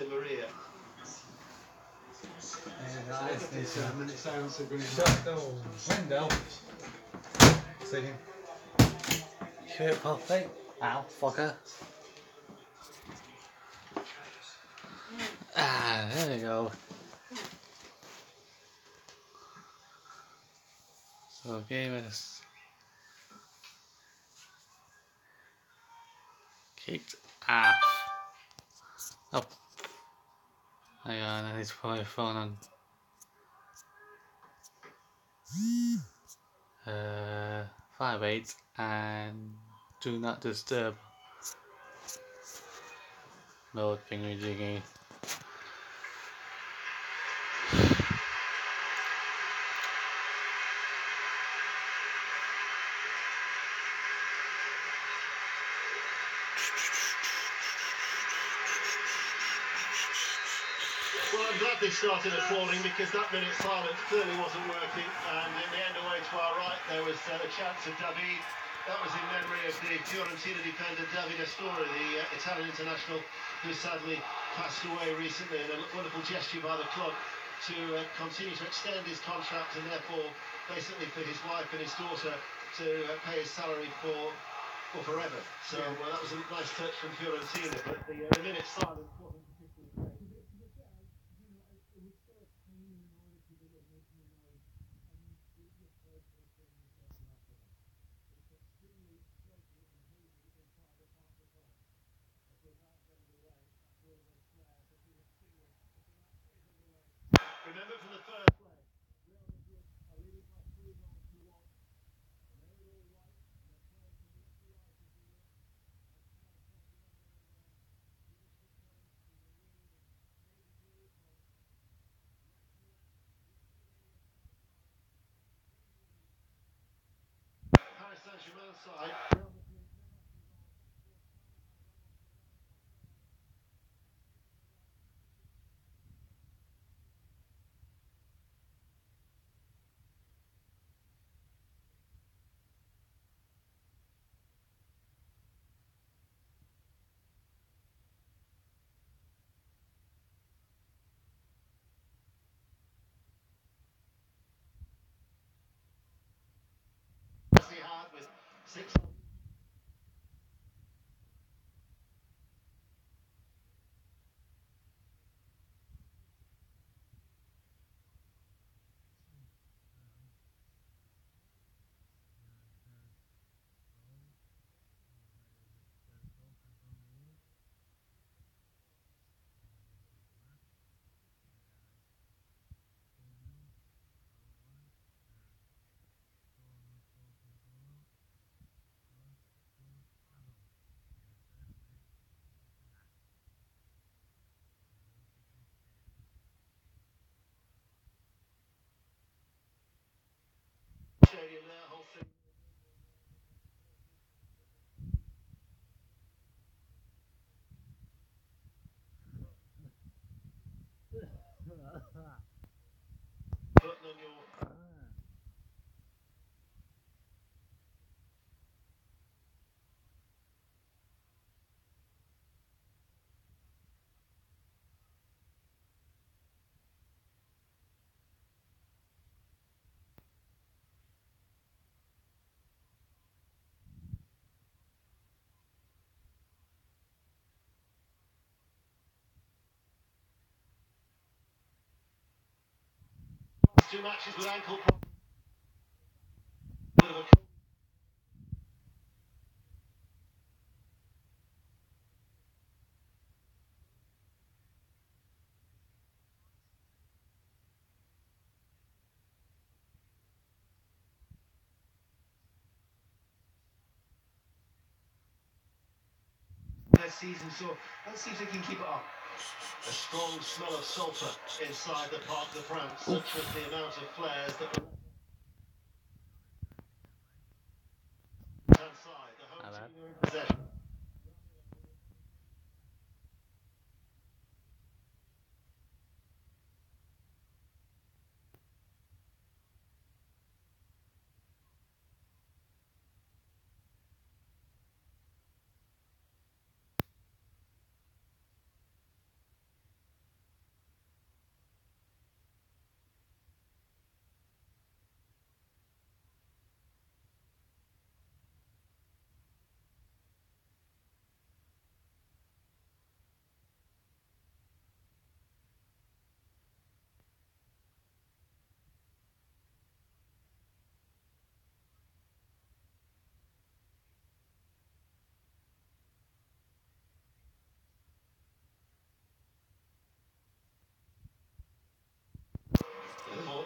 Angel Di Maria. It sounds so good. Wendell. See him. Shirt Poppy. Ow, fucker. Ah, there we go. So game is kicked off. Oh. Hang on, I need to put my phone on. 5-8 and do not disturb mode thingy jiggy. Well, I'm glad they started applauding because that minute silence clearly wasn't working. And in the end, away to our right, there was a chance of David. That was in memory of the Fiorentina defender David Astori, the Italian international who sadly passed away recently. And a wonderful gesture by the club to continue to extend his contract and therefore basically for his wife and his daughter to pay his salary for forever. So that was a nice touch from Fiorentina. But the minute silence wasn't particularly great. Remember from the first leg, Real Madrid are leading by 3 goals to 1. And they were all right, and they're playing from left to right, if you will. Paris Saint-Germain side. Hard with 6. Stadium there, whole thing. Button on your. Two matches with ankle problems. This season, so let's see if they can keep it up. A strong smell of sulphur inside the Parc de France, such was the amount of flares that were inside. The home team were in possession.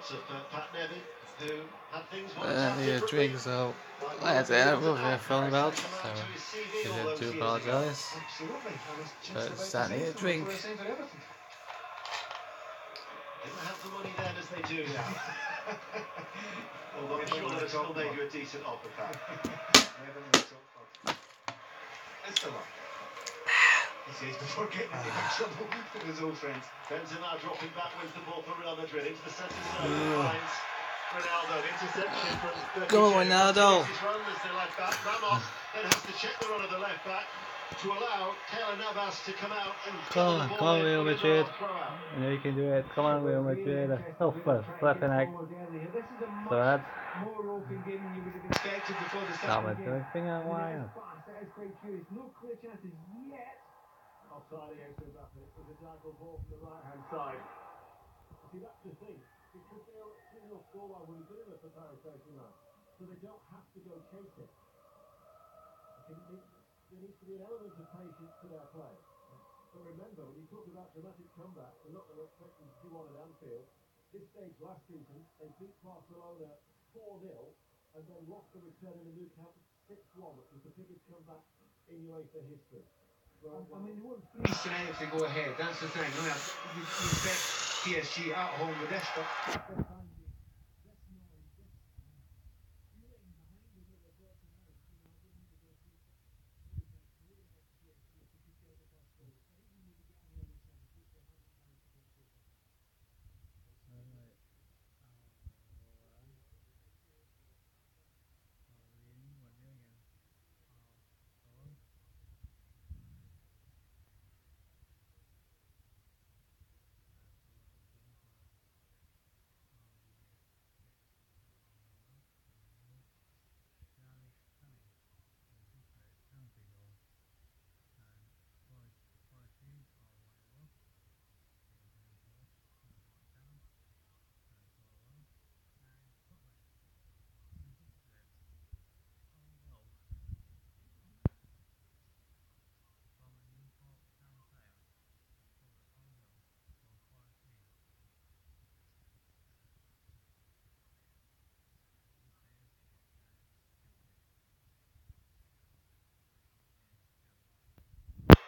thoughts of Pat Nevin, who had things one tap Yeah, differently. drink, so Like that's Roy it. Williams We'll at get phone Paris about. Saint-Germain So to his CV I all those do years ago. apologise. Absolutely. I was just But about to starting say to something drink. before I say for Everton. Didn't have the money then as they do now. Although I'm sure they'd have still made you a decent offer, Pat. Never mind, so it's the one. He says before getting into big trouble with his old friends. Benzema dropping back, wins the ball for Real Madrid into the centre zone. Finds Ronaldo, interception from Go on, Ronaldo. His run as the left back. Ramos then has to check the run of the left back to allow Keylor Navas to come out and Come on, Real Madrid. I know you can do it. Come on, Real Madrid. Oh, flipping egg. So that's More open game than you would have expected before the not start my of the game. thing out why. That is quite curious. No clear chances yet. Offside against Mbappe. It was a diagonal ball from the right-hand side. See, that's the thing. Because they're 2-0 scoreline when you're doing it for Paris Saint-Germain. So they don't have to go chase it. There needs to be an element of patience to their play. But remember, when you talk about dramatic comebacks, they're not going to expect them to do one at Anfield. This stage last season, they beat Barcelona 4-0 and then lost the return in the Nou Camp 6-1, which was the biggest comeback in UEFA history. I mean, you wouldn't freeze tonight if they go ahead. That's the thing. You expect PSG at home with this, but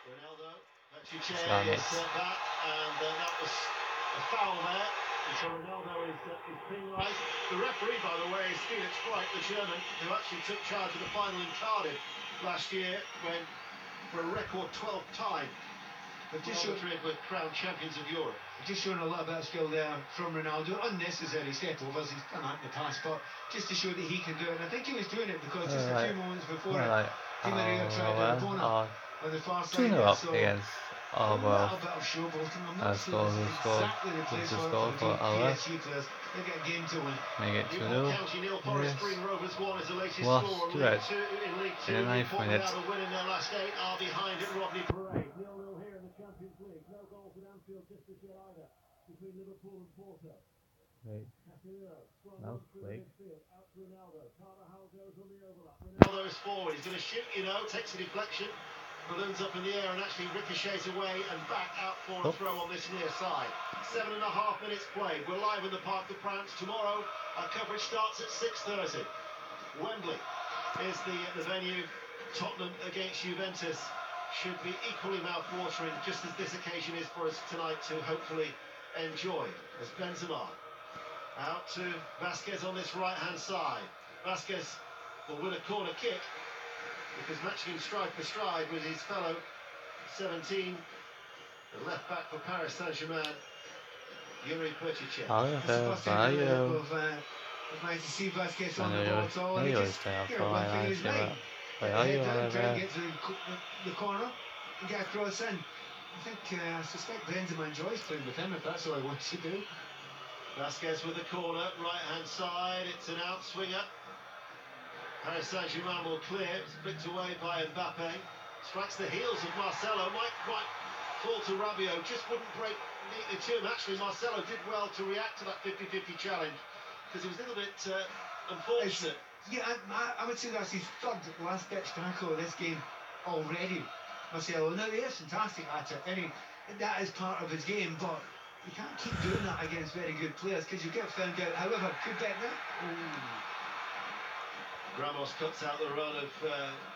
Ronaldo, Pachiche is back, and that was a foul there. And so Ronaldo is penalised. The referee, by the way, is Felix Freit, the German, who actually took charge of the final in Cardiff last year when, for a record 12th time, but Real Madrid were crowned champions of Europe. just showing a little bit of skill there from Ronaldo. Unnecessary step overs, he's done that in the past, but just to show that he can do it. And I think he was doing it because just a few moments before it, Di Maria tried a corner on the far side there, so against a little bit of showboating. I'm not sure this is exactly the place for PSG players. They get a game to win. Make it 2-0. County nil, Forest Green Rovers 1 is the latest Lost score. to League it 2 in League 2. in the 9th Newport minute. without a win in their last 8 are behind at Rodney Parade. 0-0 here in the Champions League. No goals at Anfield just as yet either between Liverpool and Porto. Right. Casemiro, Now, Blake. midfield, out to Ronaldo. Carvajal goes on the overlap. Ronaldo is forward. He's going to shoot, takes a deflection. Balloons up in the air and actually ricochets away and back out for a throw on this near side. 7.5 minutes played. We're live in the Parc des Princes. Tomorrow, our coverage starts at 6:30. Wembley is the venue. Tottenham against Juventus should be equally mouth-watering, just as this occasion is for us tonight to hopefully enjoy. As Benzema out to Vasquez on this right-hand side. Vasquez will win a corner kick, because matching him stride for stride with his fellow 17, the left back for Paris Saint-Germain, Yuri Perchiche. It's the first time I've managed to see Vasquez on the ball at all. He just, one thing in his mind. Head down, try and get to the corner and get a cross in. I suspect Benzema enjoys playing with him if that's all he wants to do. Vasquez with the corner, right-hand side, it's an outswinger. Paris Saint-Germain will clear, it's flicked away by Mbappe. Strikes the heels of Marcelo, might quite fall to Rabiot, just wouldn't break neatly to him. Actually, Marcelo did well to react to that 50-50 challenge, because it was a little bit unfortunate. I would say that's his third last-ditch tackle of this game already, Marcelo. Now, he is fantastic at it, and that is part of his game, but You can't keep doing that against very good players because you get found out. However, good technique. Ramos cuts out the run of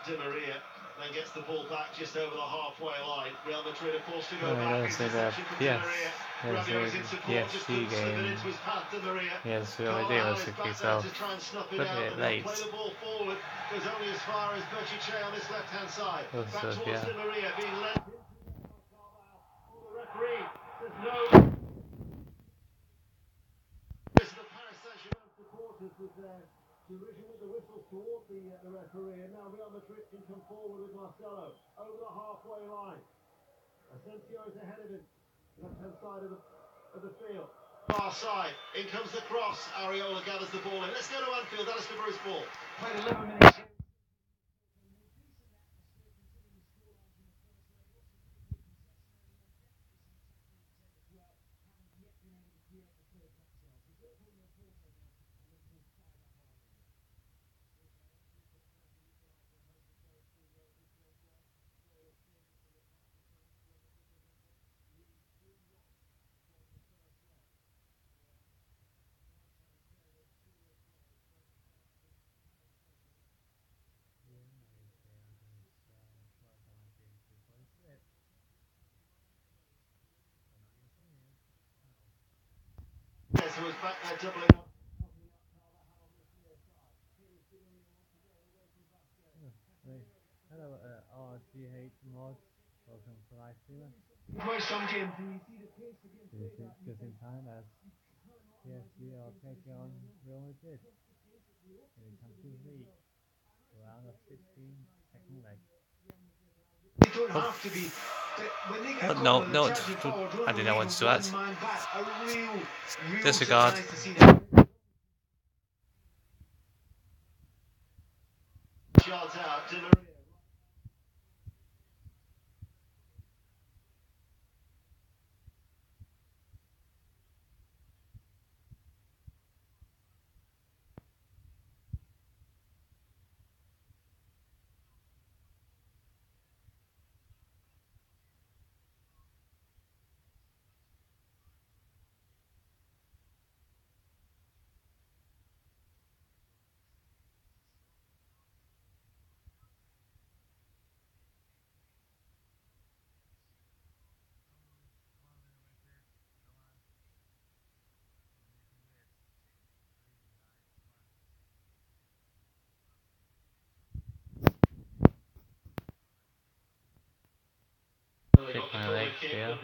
Di Maria, then gets the ball back just over the halfway line. Real Madrid are forced to go back. Interception from Di Maria. Rabiot is in support, just couldn't slip it into his path. Di Maria. Carvajal is back there to try and snuff it out, but they'll play the ball forward. Goes only as far as Berchiche on this left-hand side. Back towards Di Maria, being led. The referee says no. The Paris Saint-Germain supporters with their derision with the whistles towards the referee, and now Real Madrid can come forward with Marcelo over the halfway line. Asensio is ahead of him, left-hand side of the field. Far side, in comes the cross. Areola gathers the ball in. Let's go to Anfield. That is the Bruce ball. Played 11 minutes. Yes, who was back there doubling up. Hello, RGH Mod. Welcome to live streamer. Watch some games. Just in time as PSG are taking on Real Madrid. In the Champions League. Round of 16, second leg. They don't have to be. When they get No, I didn't know what to add. Disregard. Shots out, Di Maria. Take my leg here.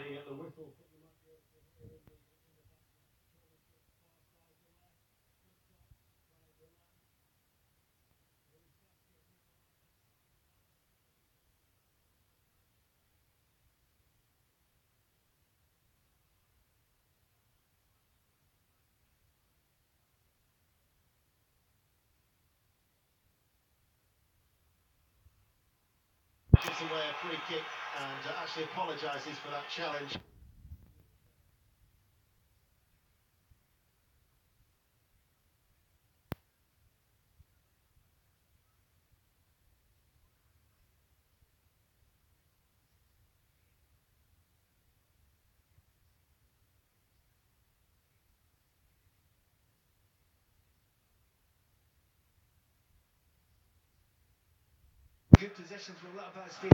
Gives away a free kick and actually apologises for that challenge. Good positions with a little bit of space.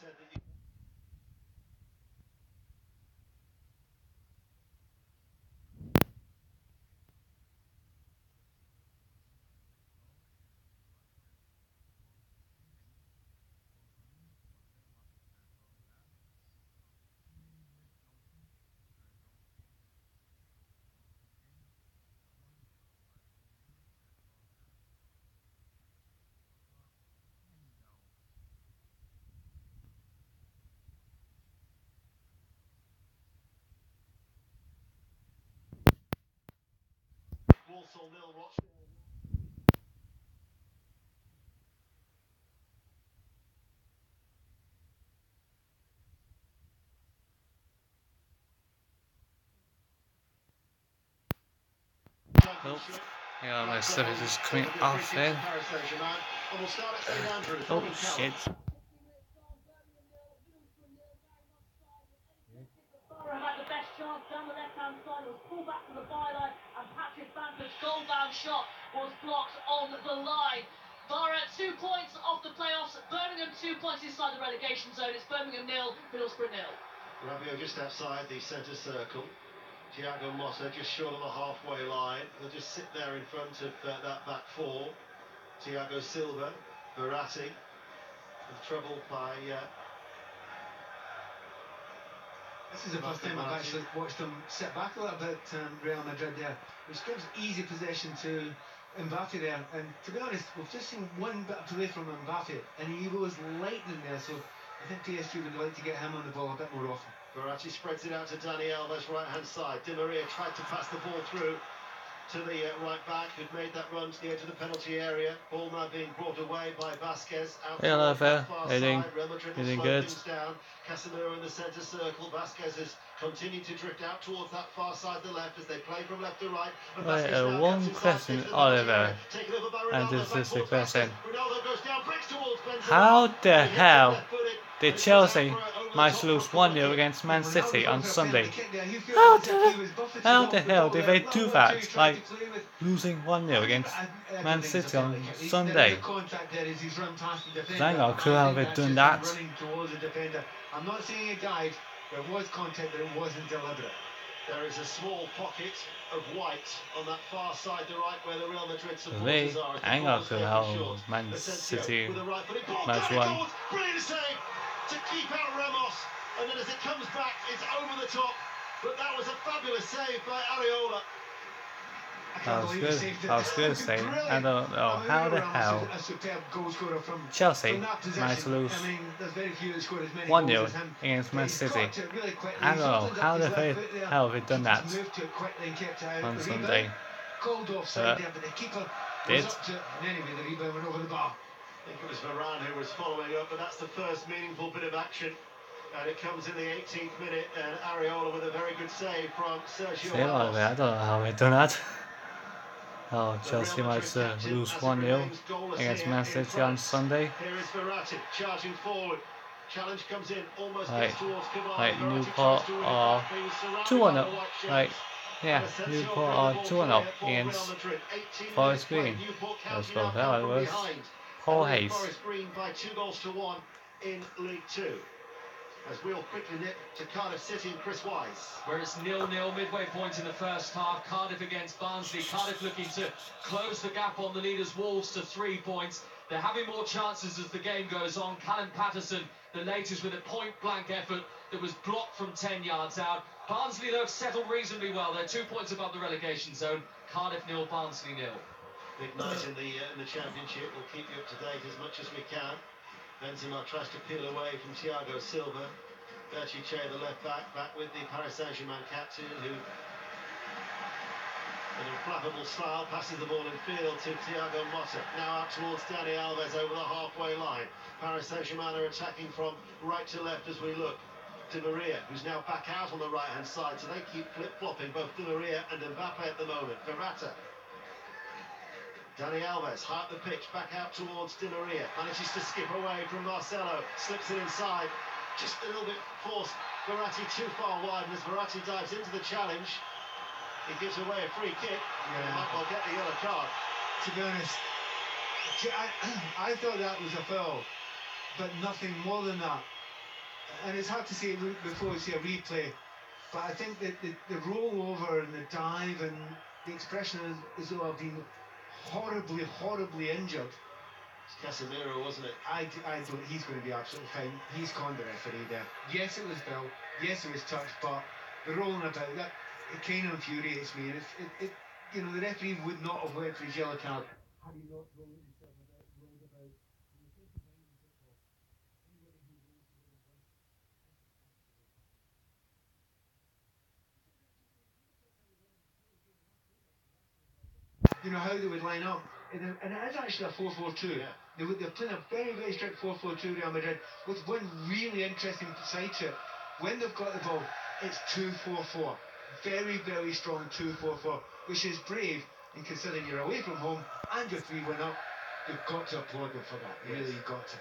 said that you... Walsall 0, Rochdale. Nope. Yeah, my stuff is just coming off in. Oh shit. Had the best chance down the left-hand side. It was pulled back to the byline, and Patrick Bamford's goal-bound shot was blocked on the line. Borough 2 points off the playoffs. Birmingham 2 points inside the relegation zone. It's Birmingham 0, Middlesbrough 0. Rabiot just outside the centre circle. Thiago Motta just short of the halfway line. They'll just sit there in front of that back four. Thiago Silva, Verratti, with trouble by... This is the first time I've actually watched them sit back a little bit, Real Madrid there, which gives easy possession to Mbappe there. And to be honest, we've just seen one bit of play from Mbappe, and he was lightning there, so I think PSG would like to get him on the ball a bit more often. Verratti spreads it out to Dani Alves, right-hand side. Di Maria tried to pass the ball through to the right back, who'd made that run to the edge of the penalty area. Ball now being brought away by Vasquez. Hello there, heading good. Down. Casemiro in the centre circle. Vasquez has continued to drift out towards that far side, the left, as they play from left to right. Right, one question, Oliver, and this is the question. How the hell did Chelsea manage to lose 1-0 against Man City on Sunday? How the hell did they do that? Like, losing 1-0 against Man City on Sunday? I got a clue how they've done that. I'm not saying he died. There was contact, but it wasn't deliberate. There is a small pocket of white on that far side, the right, where the Real Madrid supporters are. I ain't got a clue how Man City match won. Brilliant save to keep out Ramos, and then as it comes back, it's over the top. But that was a fabulous save by Areola. I was going to say, I don't know how the hell Chelsea managed to lose 1-0 against Man City. I don't know how the hell they've done that on Sunday. Did. I think it was Varane who was following up, but that's the first meaningful bit of action. And it comes in the 18th minute, and Areola with a very good save from Sergio Ramos. I don't know how they've done that. Oh, Chelsea might lose 1-0 against Man City on Sunday. Here is Verratti charging forward. Challenge comes in, almost gets towards Cavani. Like Newport or 2-1 up. Like, yeah, Newport or 2-1 up against Forest Green. That's what that was. Paul Hayes. Forest Green by 2-1 in League Two. As we'll quickly nip to Cardiff City and Chris Wise. Where it's 0-0 midway point in the first half. Cardiff against Barnsley. Cardiff looking to close the gap on the leaders Wolves to 3 points. They're having more chances as the game goes on. Callum Patterson, the latest, with a point-blank effort that was blocked from 10 yards out. Barnsley, though, settled reasonably well. They're 2 points above the relegation zone. Cardiff 0, Barnsley 0. Big night in the Championship. We'll keep you up to date as much as we can. Benzema tries to peel away from Thiago Silva. Berchiche, the left back with the Paris Saint-Germain captain, who, in a flappable style, passes the ball in field to Thiago Motta. Now out towards Dani Alves over the halfway line. Paris Saint-Germain are attacking from right to left as we look. Di Maria, who's now back out on the right-hand side, so they keep flip-flopping, both Di Maria and Mbappe at the moment. Verratti. Dani Alves, high up the pitch, back out towards Di Maria, manages to skip away from Marcelo, slips it inside, just a little bit forced Verratti too far wide, and as Verratti dives into the challenge, he gives away a free kick, and he might well get the yellow card. To be honest, I thought that was a foul, but nothing more than that. and it's hard to say before we see a replay, but I think that the rollover and the dive and the expression is though I've been horribly injured. It's Casemiro, wasn't it? I don't. He's going to be absolutely fine. He's conned the referee there. Yes, it was Bill. Yes, it was touch, but the rolling about that, it kind of infuriates me. And if you know, the referee would not have went for his yellow card had he not rolled himself about. You know how they would line up, and it is actually a 4-4-2. Yeah. They're playing a very strict 4-4-2, Real Madrid, with one really interesting side to it. When they've got the ball, it's 2-4-4. Very strong 2-4-4, which is brave. And considering you're away from home and you're 3-1 up, you've got to applaud them for that. Yes. Really, you've got to.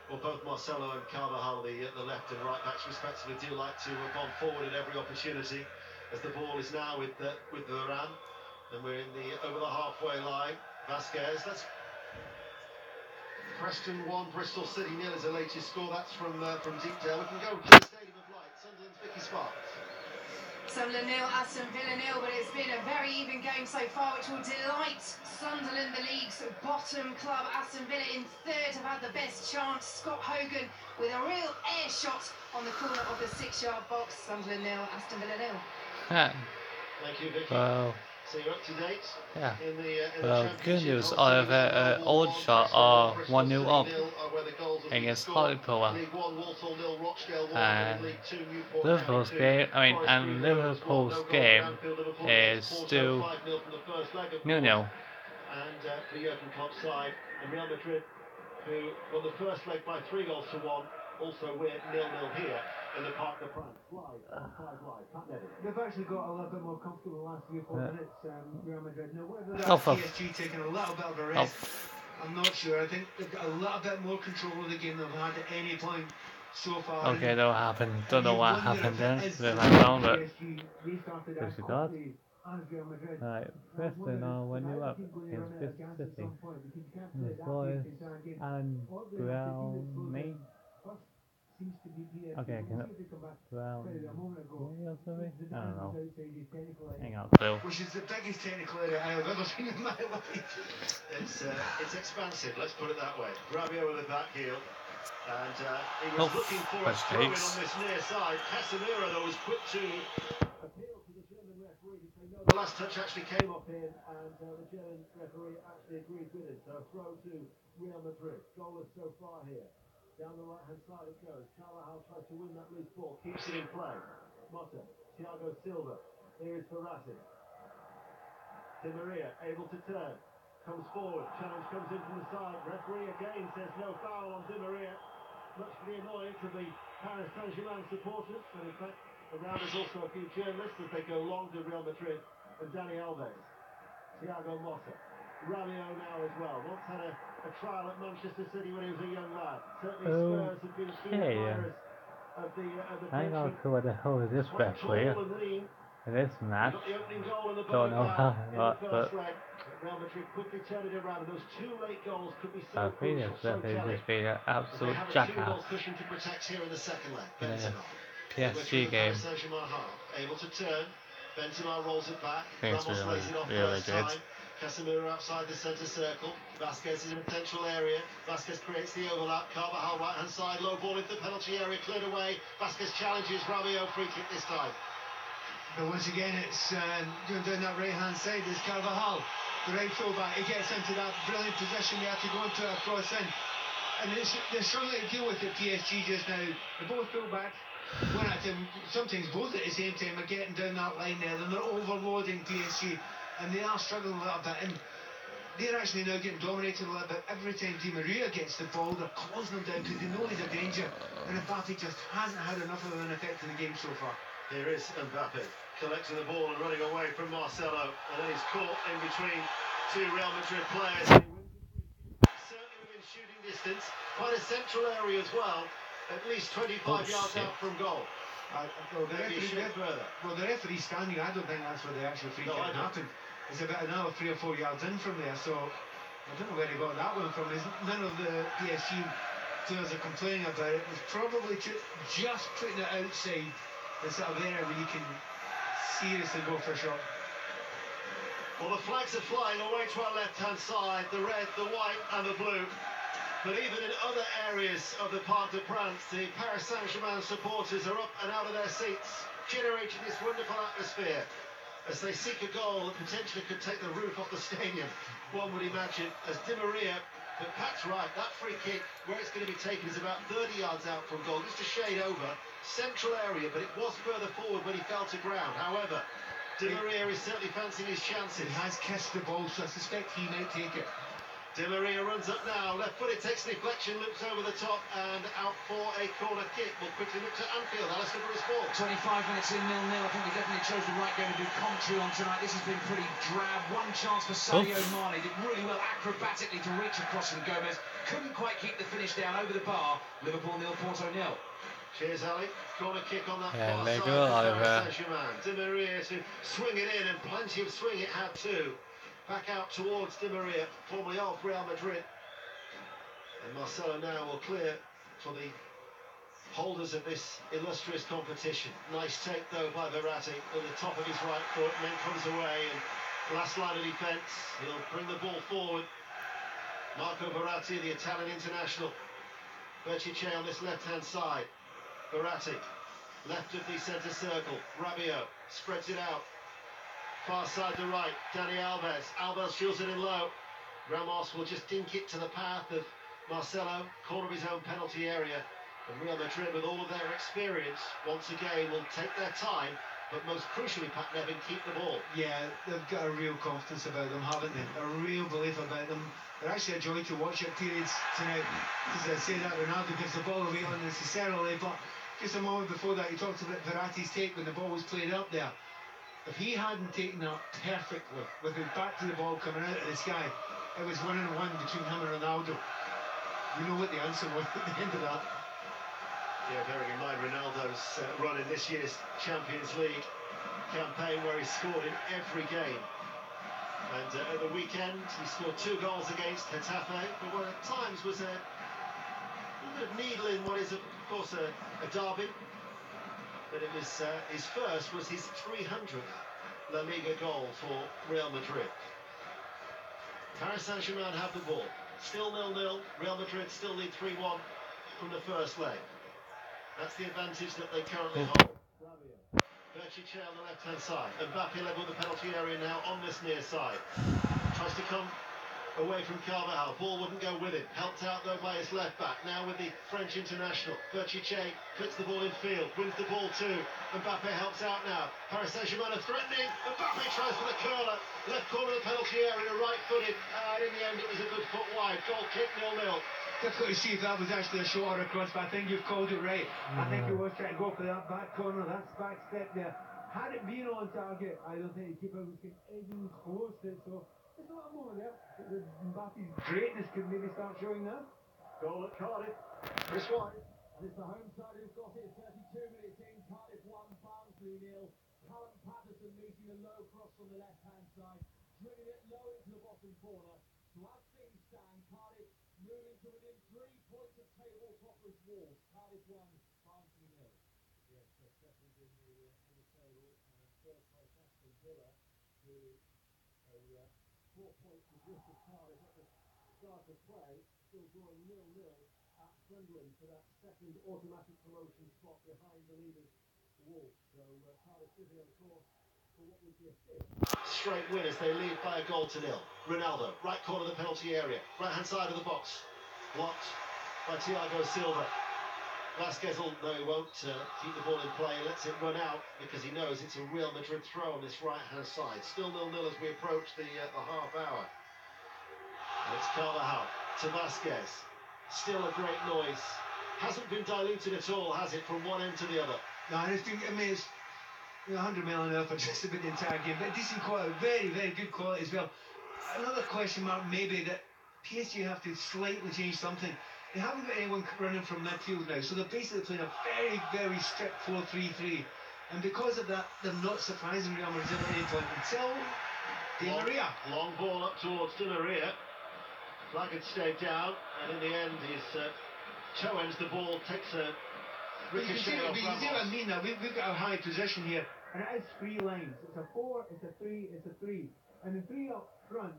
Well, both Marcelo and Carvajal, the left and right backs respectively, do like to bomb forward at every opportunity. As the ball is now with Varane, and we're in over the halfway line. Vasquez, that's Preston 1, Bristol City 0 is the latest score. That's from Deepdale. We can go to the Stadium of Light. Sunderland's Vicky Sparks. Sunderland 0, Aston Villa 0, but it's been a very even game so far, which will delight Sunderland, the league's bottom club. Aston Villa in third have had the best chance. Scott Hogan with a real air shot on the corner of the 6-yard box. Sunderland 0, Aston Villa 0. Yeah. Thank you, Vicky. Well, So you're up to date? yeah. In the Well, good news. Oliver Oldshot are 1-0 up against Hartlepool. And Liverpool's game, and Liverpool's game is still 0-0. And for Jurgen Klopp's side, and Real Madrid, who won the first leg by 3-1, also win 0-0 here in the Parc des Princes. They've actually got a little bit more comfortable the last 3 or 4 minutes, Real Madrid. Now, whether that's PSG taking a little bit of a rest, I'm not sure. I think they've got a little bit more control of the game than they've had at any point so far. Okay, that'll happen. Don't know what happened then. Then I found it. There's the card. Right, Preston are 1-0 up against Bristol City. And the score is Alan Brownie. Okay, can it Brownie or something? I don't know. Hang on, Phil. Which is the biggest technical area I have ever seen in my life. It's expansive, let's put it that way. Rabiot with a back heel. And he was looking for a throw in on this near side. Casemiro, though, was quick to appeal to the German referee to say no. The last touch actually came off him, and the German referee actually agreed with it. So a throw to Real Madrid. Goalless so far here. Down the right-hand side it goes. Carvajal tries to win that loose ball, keeps it in play. Motta, Thiago Silva. Here is Verratti. Di Maria, able to turn. Comes forward, challenge comes in from the side. Referee again says no foul on Di Maria. Much to the annoyance of the Paris Saint-Germain supporters. And in fact, around us also a few journalists as they go long to Real Madrid. And Dani Alves. Thiago Motta. Rabiot now as well. Once had a trial at Manchester City when he was a young lad. Certainly Spurs have been keen admirers of the I don't know what the hell is this referee in this match. Don't know how, but Real Madrid quickly turned it around, and those 2 late goals could be so I think it's just been an absolute jackass. Cushion to protect here in the second leg. Benzema. PSG game. Able to turn. Benzema rolls it back. It's really good. Casemiro outside the centre circle. Vasquez is in a potential area. Vasquez creates the overlap. Carvajal right hand side. Low ball into the penalty area. Cleared away. Vasquez challenges. Rabiot free kick this time. But once again, it's going down that right hand side. There's Carvajal, the right fullback. He gets into that brilliant position there to go into a cross in. And they're struggling to deal with it, PSG just now. They're both fullbacks. One at them, sometimes both at the same time are getting down that line there. And they're overloading PSG. And they are struggling a little bit, and they're actually now getting dominated a little bit. Every time Di Maria gets the ball, they're closing him down because they know he's a danger, and Mbappe just hasn't had enough of an effect in the game so far. Here is Mbappe collecting the ball and running away from Marcelo, and then he's caught in between 2 Real Madrid players. Certainly within shooting distance, quite a central area as well, at least 25 yards out from goal. The referee's standing. I don't think that's where the actual free kick happened. It's about another 3 or 4 yards in from there, so I don't know where he got that one from. None of the PSG players are complaining about it, was probably just putting it outside the sort of area where you can seriously go for a shot. Well, the flags are flying away to our left-hand side, the red, the white and the blue. But even in other areas of the Parc des Princes, the Paris Saint-Germain supporters are up and out of their seats, generating this wonderful atmosphere as they seek a goal that potentially could take the roof off the stadium, one would imagine, as Di Maria, but Pat's right, that free kick, where it's going to be taken, is about 30 yards out from goal, just a shade over, central area, but it was further forward when he fell to ground. However, Di Maria is certainly fancying his chances. He has kissed the ball, so I suspect he might take it. Di Maria runs up now, left footed, takes a deflection, looks over the top and out for a corner kick. We'll quickly look to Anfield. Alistair for his ball. 25 minutes in, 0-0. I think we definitely chose the right game to do commentary on tonight. This has been pretty drab. One chance for Sadio Mane. Did really well acrobatically to reach across from Gomez. Couldn't quite keep the finish down over the bar. Liverpool 0, Porto 0. Cheers, Ali. Corner kick on that Yeah, far they side go of over. Paris Saint-Germain. Di Maria to swing it in, and plenty of swing it had too. Back out towards Di Maria, formerly of Real Madrid. And Marcelo now will clear for the holders of this illustrious competition. Nice take though by Verratti at the top of his right foot, and then comes away, and last line of defence, he'll bring the ball forward. Marco Verratti, the Italian international. Berchiche on this left-hand side. Verratti, left of the centre circle. Rabiot spreads it out. Far side to right, Dani Alves. Alves shoots it in low. Ramos will just dink it to the path of Marcelo, corner of his own penalty area. And Real Madrid, with all of their experience, once again will take their time, but most crucially, Pat Nevin, keep the ball. Yeah, they've got a real confidence about them, haven't they? A real belief about them. They're actually a joy to watch at periods tonight. As I say that, Ronaldo gives the ball away unnecessarily, but just a moment before that, you talked about Verratti's take when the ball was played up there. If he hadn't taken that perfectly, with his back to the ball coming out of the sky, it was 1-1 between him and Ronaldo. You know what the answer was at the end of that. Yeah, bearing in mind Ronaldo's run in this year's Champions League campaign, where he scored in every game. And at the weekend, he scored 2 goals against Getafe, but what at times was a little bit of needle in what is, of course, a derby. But it was his first was his 300th La Liga goal for Real Madrid. Paris Saint-Germain have the ball. Still 0-0. Real Madrid still lead 3-1 from the first leg. That's the advantage that they currently hold. Berchiche on the left-hand side. Mbappe level the penalty area now on this near side. Tries to come away from Carvajal. Ball wouldn't go with it. Helped out though by his left back. Now with the French international. Berchiche puts the ball in field. Wins the ball too. Mbappe helps out now. Paris Saint-Germain are threatening. Mbappe tries for the curler. Left corner of the penalty area. Right-footed. And in the end it was a good foot wide. Goal kick 0-0. Difficult to see if that was actually a shot or a cross, but I think you've called it right. I think he was trying to go for that back corner, that back step there. Had it been on target, I don't think the keeper was getting even close to it, so there's not a moment there. Mbappe's greatness could maybe start showing now. Goal at Cardiff. Chris White. And it's the home side who've got it. 32 minutes in. Cardiff 1, Barnsley 0. Callum Patterson meeting a low cross from the left-hand side, drilling it low into the bottom corner. So as things stand, Cardiff moving to within 3 points of table toppers Wolves. Cardiff 1, Barnsley 0. Yes, they're settled in the table, and third place Aston Villa, who are 4 points adrift of Cardiff at the start of play, still drawing 0-0 at Sunderland for that second automatic promotion spot behind the leaders, Wolves. So Cardiff City on course for what would be a 5th. Straight winners, they lead by a goal to 0. Ronaldo, right corner of the penalty area, right hand side of the box, blocked by Thiago Silva. Vasquez, although he won't keep the ball in play, lets it run out because he knows it's a Real Madrid throw on this right hand side. Still 0-0 as we approach the half hour. And it's Carvajal to Vasquez. Still a great noise. Hasn't been diluted at all, has it, from one end to the other? No, and it's been, I mean, it's 100 mile an hour for just about the entire game, but decent quality, very, very good quality as well. Another question mark maybe that PSG have to slightly change something. They haven't got anyone running from midfield now, so they're basically playing a very, very strict 4-3-3. And because of that, they're not surprising Real Madrid at any point until Di Maria. Long ball up towards Di Maria. Flag had stayed down, and in the end he's toe ends the ball, takes a ricochet off you see what I Ramos. mean now? We've got a high position here. And it is 3 lines. It's a 4, it's a 3, it's a 3. And the 3 up front.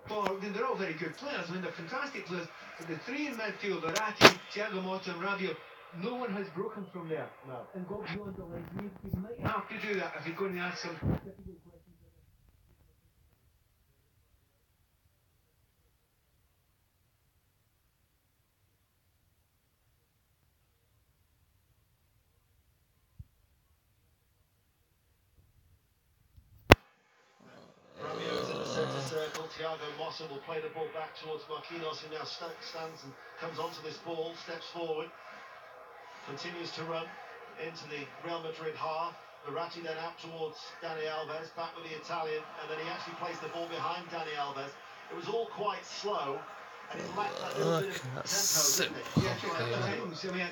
They're all very good players. I mean, they're fantastic players. But the 3 in midfield, Verratti, Thiago Motta and Rabiot, no one has broken from there. No. And got beyond the lines. You might Have to do that if you're going to ask some difficult questions. Rabiot's in the centre circle. Thiago Motta will play the ball back towards Marquinhos, who now stands and comes onto this ball, steps forward, continues to run into the Real Madrid half. Verratti then out towards Dani Alves, back with the Italian, and then he actually plays the ball behind Dani Alves. It was all quite slow, and it lacked that little bit of tempo, didn't it? I mean,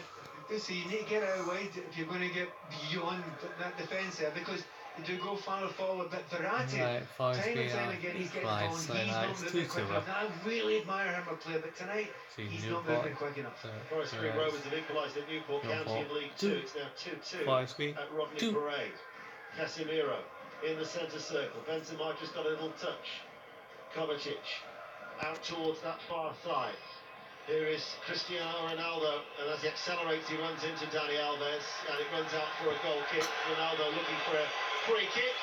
you need to get out of the way if you're going to get beyond that defence there, because you do go far forward, but Verratti, time and time again, he's getting on, he's not moving quick enough. Now, I really admire him a player, but tonight, he's not moving quick enough. Forest Green Rovers have equalised at Newport County in League 2. It's now 2-2 at Rodney Parade. Casemiro in the centre circle. Benzema just got a little touch. Kovacic out towards that far side. Here is Cristiano Ronaldo, and as he accelerates, he runs into Dani Alves, and it runs out for a goal kick. Ronaldo looking for a free kick,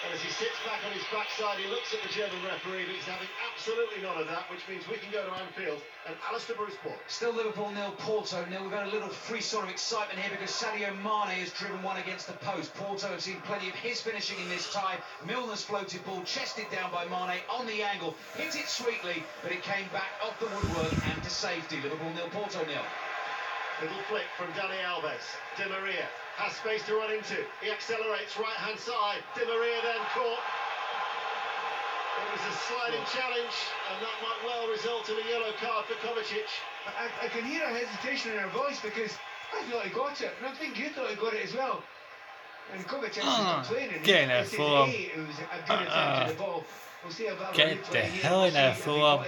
and as he sits back on his backside, he looks at the German referee, but he's having absolutely none of that, which means we can go to Anfield and Alistair Bruce Paul. Still Liverpool 0, Porto 0. We've had a little frisson of excitement here because Sadio Mane has driven one against the post. Porto have seen plenty of his finishing in this tie. Milner's floated ball, chested down by Mane on the angle, hit it sweetly, but it came back off the woodwork and to safety. Liverpool 0, Porto 0. Little flick from Dani Alves. Di Maria has space to run into. He accelerates right-hand side. Di Maria then caught. It was a sliding challenge, and that might well result in a yellow card for Kovacic. I can hear a hesitation in her voice because I thought he got it, and I think you thought he got it as well. And Kovacic is not playing, and getting there for it was a good attempt to the ball. We'll see about get the hell in there for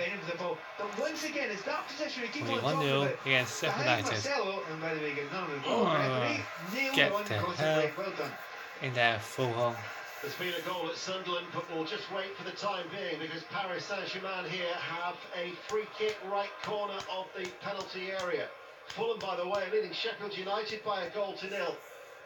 But once again, it's that position we keep on 1-0 talking about. against Sheffield United. Marcelo, and by the way, none of the ball. Referee nailed Get on the crossing hell right. Well done. in there for There's been a goal at Sunderland, but we'll just wait for the time being because Paris Saint-Germain here have a free kick right corner of the penalty area. Fulham, by the way, leading Sheffield United by a goal to nil.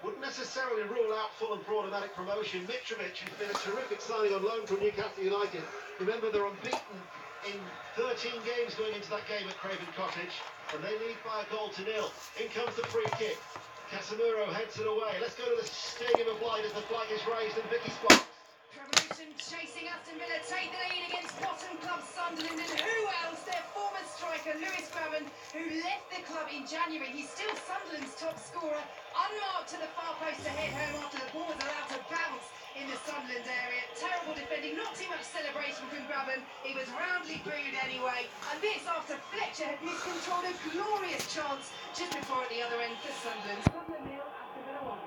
Wouldn't necessarily rule out Fulham for automatic promotion. Mitrovic, who's been a terrific signing on loan from Newcastle United. Remember, they're unbeaten in 13 games going into that game at Craven Cottage, and they lead by a goal to nil. In comes the free kick. Casemiro heads it away. Let's go to the Stadium of Light as the flag is raised and Vicky Sparks. Revolution chasing Aston Villa take the lead against bottom club Sunderland, and who else? Their former striker Lewis Graben, who left the club in January. He's still Sunderland's top scorer, unmarked to the far post to head home after the ball was allowed to bounce in the Sunderland area. Terrible defending, not too much celebration from Graben. He was roundly booed anyway, and this after Fletcher had miscontrolled a glorious chance just before at the other end for Sunderland. Sunderland 0, Aston Villa 1.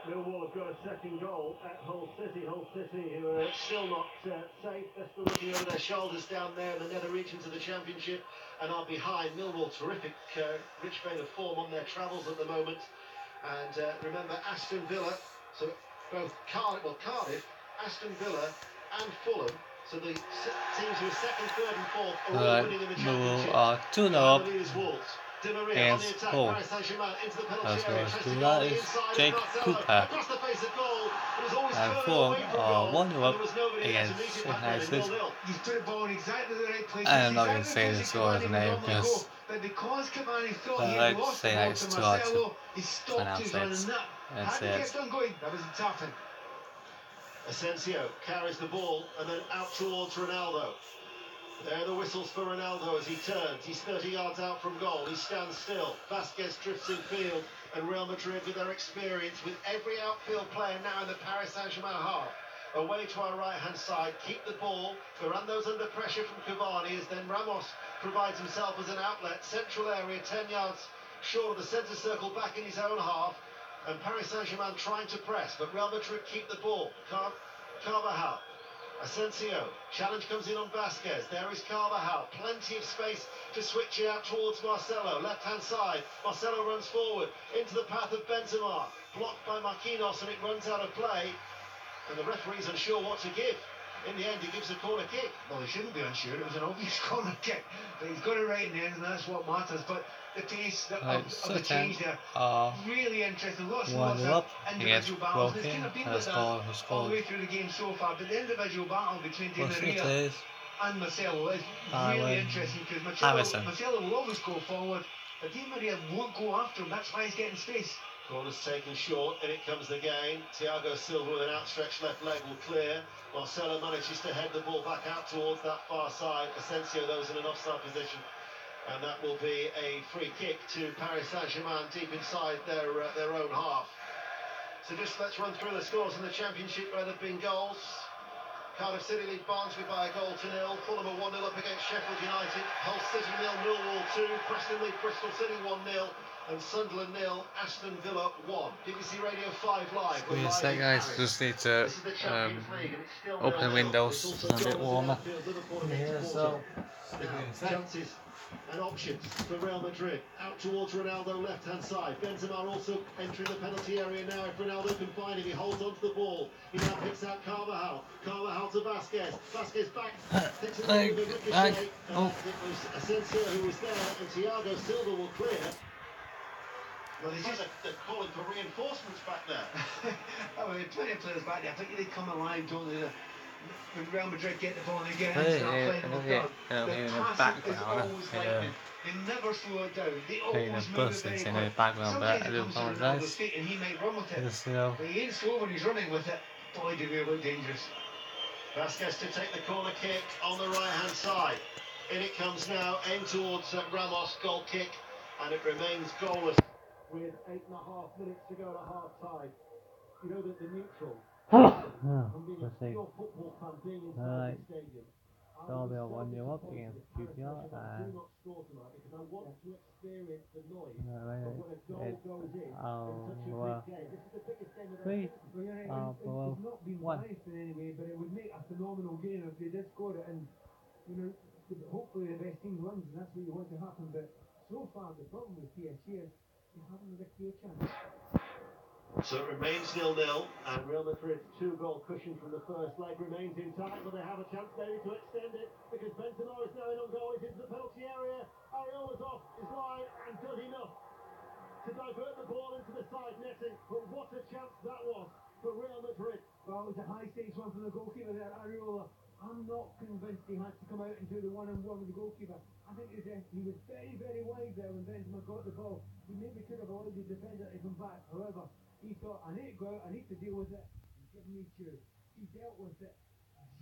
Millwall have got a second goal at Hull City. Hull City, who are still not safe. They're still looking over their shoulders down there in the nether regions of the Championship and are behind. Millwall, terrific, rich vein of form on their travels at the moment. And remember, Aston Villa, so both Cardiff, Aston Villa and Fulham, so the teams who are second, third and fourth are all winning in the Championship. Millwall are 2-0 up Wolves. Di Maria on the attack, Hull. Paris Saint-Germain into the penalty As area, well as tries to to go on that the is inside Jake of Marcelo, Cooper. across the face of goal, but it's always And curled Fulham away from are goal, 1-0 and there was nobody there to against meet it Sheffield back then, United. 0-0. He's put the ball in exactly the right place. I'm not going to say the scorer's name because But because Cavani thought I he like had to lost say the ball it's to too hard to Marcelo, he stopped pronounce his run, it. and that That's had he it. kept on going, that was a tough one. Asensio carries the ball and then out towards Ronaldo. There are the whistles for Ronaldo as he turns. He's 30 yards out from goal. He stands still. Vasquez drifts in field, and Real Madrid, with their experience, with every outfield player now in the Paris Saint-Germain half, away to our right-hand side, keep the ball. Ferrando's under pressure from Cavani, as then Ramos provides himself as an outlet. Central area, 10 yards short of the centre circle, back in his own half. And Paris Saint-Germain trying to press, but Real Madrid keep the ball. Carvajal Asensio, challenge comes in on Vasquez, there is Carvajal, plenty of space to switch it out towards Marcelo, left-hand side, Marcelo runs forward, into the path of Benzema, blocked by Marquinhos and it runs out of play, and the referee's unsure what to give. In the end, he gives a corner kick. Well, he shouldn't be unsure, it was an obvious corner kick, but he's got it right in the end, and that's what matters. But the pace of the change there, really interesting. Lots and lots of individual battles. It's kind of been like that all the way through the game so far, but the individual battle between Di Maria and Marcelo is really interesting, because Marcelo will always go forward, but Di Maria won't go after him. That's why he's getting space. Corner's taken short, and it comes again. Thiago Silva with an outstretched left leg will clear. Marcelo manages to head the ball back out towards that far side. Asensio, though, is in an offside position, and that will be a free kick to Paris Saint-Germain deep inside their own half. So just let's run through the scores in the Championship where there have been goals. Cardiff City lead Barnsley by 1-0. Fulham are 1-0 up against Sheffield United. Hull City 0, Millwall 2. Preston lead Bristol City 1-0. And Sunderland 0, Aston Villa 1. BBC Radio 5 Live. Give me a sec, guys. Just need to open the windows. It's a bit warmer. Yeah, so. Chances and options for Real Madrid. Out towards Ronaldo, left-hand side. Benzema also entering the penalty area now. If Ronaldo can find him, he holds onto the ball. He now picks out Carvajal. Carvajal to Vasquez. Vasquez back. Takes it away with a ricochet. It was Asensio who was there, and Thiago Silva will clear. Well, they're calling for reinforcements back there. Oh, well, plenty of players back there. I think they come alive, don't they? When Real Madrid get the ball and they get in, start playing with God. The passing is always lightning. They never slow it down. They always move it very quick. Sometimes it comes to Ronaldo's feet and he might run with it. But he ain't slow when he's running with it. Boy, do they look dangerous. Vasquez to take the corner kick on the right-hand side. In it comes now, aimed towards Ramos, goal kick, and it remains goalless. With 8.5 minutes to go to half-time. You know that the neutral. Let's see. Alright. Derby are 1-0 up against QPR, and three. Well, one. Anyway, but it would make a phenomenal game if they did score it, and you know, hopefully the best team wins, and that's what you want to happen. But so far, the problem with PSG is they haven't had a clear chance. So it remains 0-0, and Real Madrid's 2-goal cushion from the first leg remains intact, but they have a chance maybe to extend it, because Benzema is now in on goal. He's into the penalty area. Areola's off his line and does enough to divert the ball into the side netting. But what a chance that was for Real Madrid. Well, it was a high-stakes one from the goalkeeper there, Areola. I'm not convinced he had to come out and do the one-on-one with the goalkeeper. I think he was very, very wide there when Benzema got the ball. He maybe could have allowed the defender to come back. However, he thought, I need to go out, I need to deal with it. Give me two. He dealt with it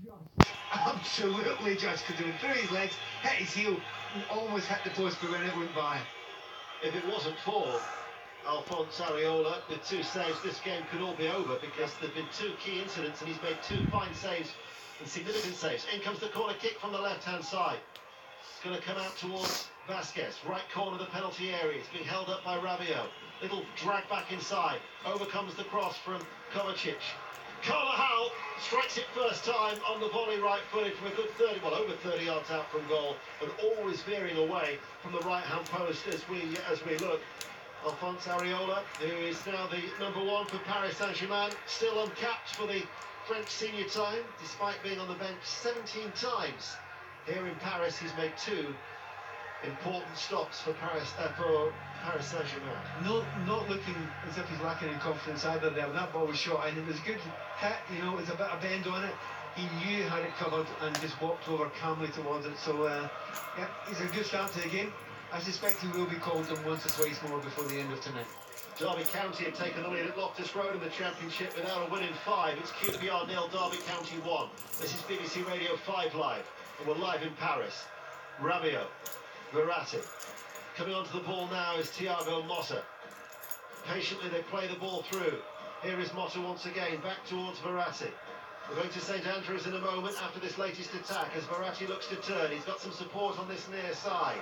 just. Absolutely just, because he went through his legs, hit his heel, and almost hit the post, but when it went by. If it wasn't for Alphonse Areola with 2 saves, this game could all be over, because there have been 2 key incidents and he's made 2 fine saves and significant saves. In comes the corner kick from the left-hand side. It's going to come out towards Vasquez, right corner of the penalty area. It's being held up by Rabiot. Little drag back inside. Overcomes the cross from Kovacic. Carvajal strikes it first time on the volley, right-footed from a good 30, well, over 30 yards out from goal, and always veering away from the right-hand post as we look. Alphonse Areola, who is now the #1 for Paris Saint-Germain, still uncapped for the French senior team, despite being on the bench 17 times. Here in Paris, he's made 2 important stops for Paris Saint-Germain. Not looking as if he's lacking in confidence either there. That ball was shot and it was good hit, you know, it was a bit of bend on it. He knew he had it covered and just walked over calmly towards it. So, yeah, he's a good start to the game. I suspect he will be called on once or twice more before the end of tonight. Derby County have taken the lead at Loftus Road in the Championship without a win in 5. It's QPR 0, Derby County 1. This is BBC Radio 5 Live, and we're live in Paris. Rabiot, Verratti. Coming onto the ball now is Thiago Motta. Patiently they play the ball through. Here is Motta once again, back towards Verratti. We're going to St Andrews in a moment after this latest attack as Verratti looks to turn. He's got some support on this near side.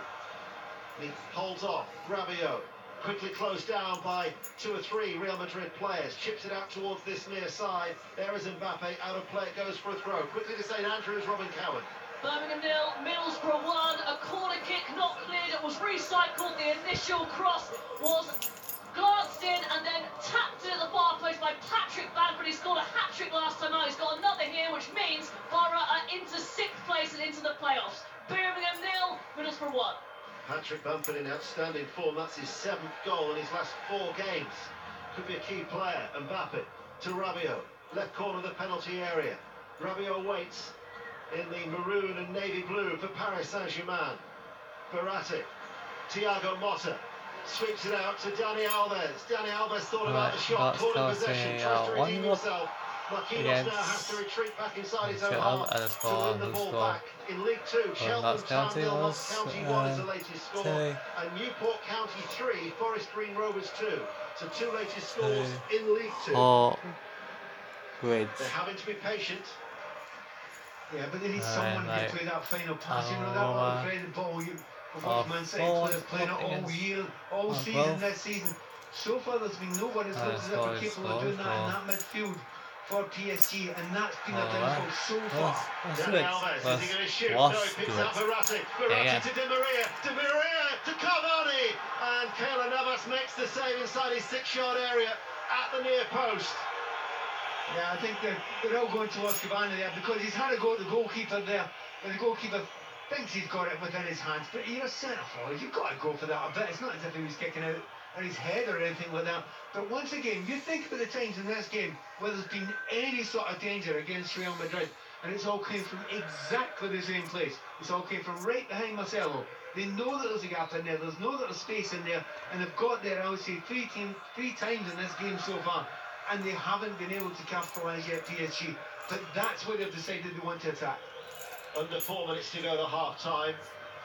He holds off. Rabiot Quickly closed down by 2 or 3 Real Madrid players. Chips it out towards this near side. There is Mbappe. Out of play, it goes for a throw. Quickly to St Andrews, Robin Cowan. Birmingham 0, Middlesbrough 1. A corner kick not cleared. It was recycled. The initial cross was glanced in and then tapped in at the far post by Patrick Bamford. He scored a hat-trick last time out. He's got another here, which means Borough are into 6th place and into the playoffs. Birmingham 0, Middlesbrough 1. Patrick Bamford in outstanding form. That's his 7th goal in his last 4 games. Could be a key player. Mbappe to Rabiot. Left corner of the penalty area. Rabiot waits in the maroon and navy blue for Paris Saint-Germain. Verratti. Thiago Motta. Sweeps it out to Dani Alves. Dani Alves thought about the shot. Caught in possession. Tries to redeem himself. Marquinhos now has to retreat back inside his own half to win the ball back. In League 2, Cheltenham Town 0, Notts County 1 is the latest score. And Newport County 3, Forest Green Rovers 2. So 2 latest scores in League 2. Great. They're having to be patient. Yeah, but they need someone to play that final pass. You know, that little threaded ball. Man City players playing it all year, all season this season. So far, there's been no one who's looked as if they're capable of doing that in that midfield for PSG, and that's been a downfall so far. Dani Alves, is he going to shoot? No, he picks out Verratti. Verratti to Di Maria. Di Maria to Cavani. And Keylor Navas makes the save inside his 6-yard area at the near post. Yeah, I think they're all going towards Cavani there because he's had a go at the goalkeeper there, and the goalkeeper thinks he's got it within his hands, but you're a centre-forward, you've got to go for that a bit. It's not as if he was kicking out on his head or anything like that. But once again, you think about the times in this game where there's been any sort of danger against Real Madrid, and it's all came from exactly the same place. It's all came from right behind Marcelo. They know that there's a gap in there, there's no little space in there, and they've got there, I would say, three times in this game so far, and they haven't been able to capitalise yet, PSG. But that's what they've decided they want to attack. Under 4 minutes to go to half-time.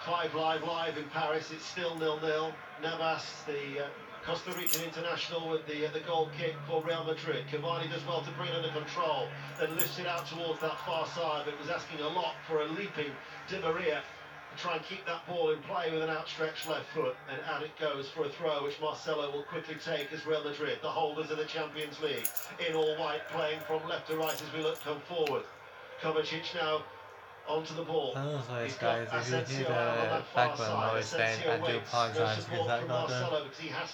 5 live in Paris. It's still 0-0. Navas, the Costa Rican international, with the goal kick for Real Madrid. Cavani does well to bring it under control, then lifts it out towards that far side. But it was asking a lot for a leaping Di Maria to try and keep that ball in play with an outstretched left foot. And out it goes for a throw, which Marcelo will quickly take as Real Madrid, the holders of the Champions League, in all white, playing from left to right as we look come forward. Kovacic now onto the ball. Guys, if you hear the background noise, then I do apologise because I got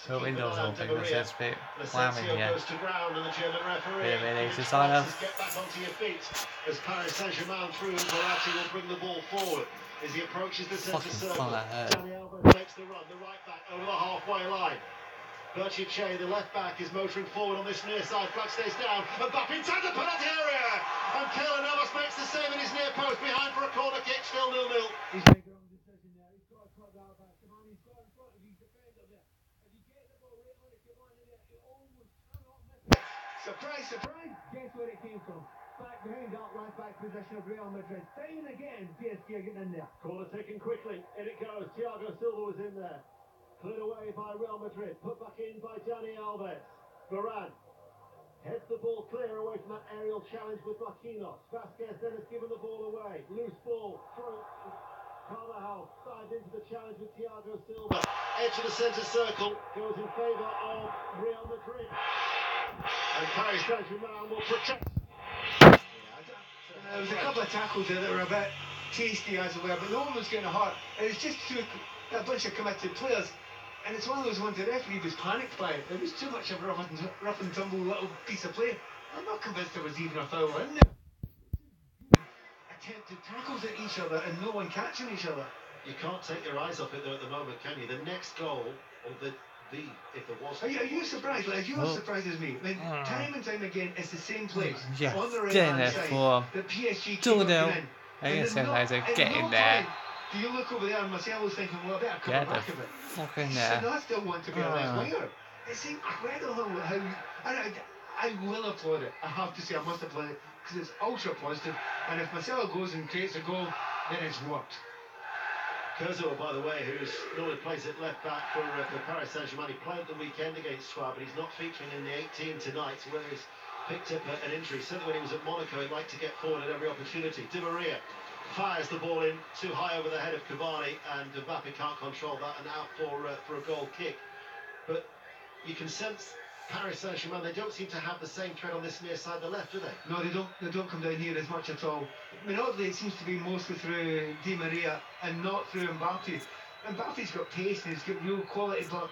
the windows open, so it's a bit whamming here. Really, to sign off. Get back onto your feet as Paris Saint-Germain through and Verratti will bring the ball forward as he approaches the centre circle. Dani Alves makes the run, the right back over the halfway line. Berchiche, the left back, is motoring forward on this near side. Flag stays down. Mbappe inside the penalty area. And Keylor Navas makes the save in his near post behind for a corner kick. Still 0-0. He's making a wrong decision there. He's got to cut that back. Cavani's got in front of his defender there. If you get the ball right on it, Cavani there, he almost cannot miss it. Surprise, surprise. Guess where it came from? Back behind that right back position of Real Madrid. Time and again, PSG are getting in there. Corner taken quickly. In it goes. Thiago Silva was in there. Cleared away by Real Madrid. Put back in by Dani Alves. Varane heads the ball clear away from that aerial challenge with Marquinhos. Vasquez then has given the ball away. Loose ball. Throw. Carvajal side into the challenge with Thiago Silva. Edge of the centre circle goes in favour of Real Madrid. And Paris Saint-Germain will protect. There was a couple of tackles there that were a bit tasty, as it were, but no one was getting hurt. It was just a bunch of committed players. And it's one of those ones the referee was panicked by it. There was too much of a rough and tumble little piece of play. I'm not convinced there was even a foul in there. Attempted tackles at each other and no one catching each other. You can't take your eyes off it though at the moment, can you? The next goal, or if there was... Are you surprised? Like, you as surprised as me. Like, time and time again, it's the same place. Yeah, on the right-hand side. The PSG keep coming in. I guess get in there. Do you look over there and Marcelo's thinking, well, I better come back a bit. Fucking there. And I still want to be a left winger. It's incredible how I will applaud it. I have to say, I must applaud it because it's ultra positive. And if Marcelo goes and creates a goal, then it's worked. Kurzawa, by the way, who's normally plays at left back for Paris Saint-Germain, he played the weekend against Troyes, but he's not featuring in the 18 tonight, where he's picked up an injury. Certainly when he was at Monaco, he'd like to get forward at every opportunity. Di Maria fires the ball in too high over the head of Cavani, and Mbappe can't control that, and out for a goal kick. but you can sense Paris Saint-Germain, they don't seem to have the same threat on this near side, the left, do they? No, they don't come down here as much at all. I mean, oddly, it seems to be mostly through Di Maria and not through Mbappe. Mbappe's got pace and he's got real quality, but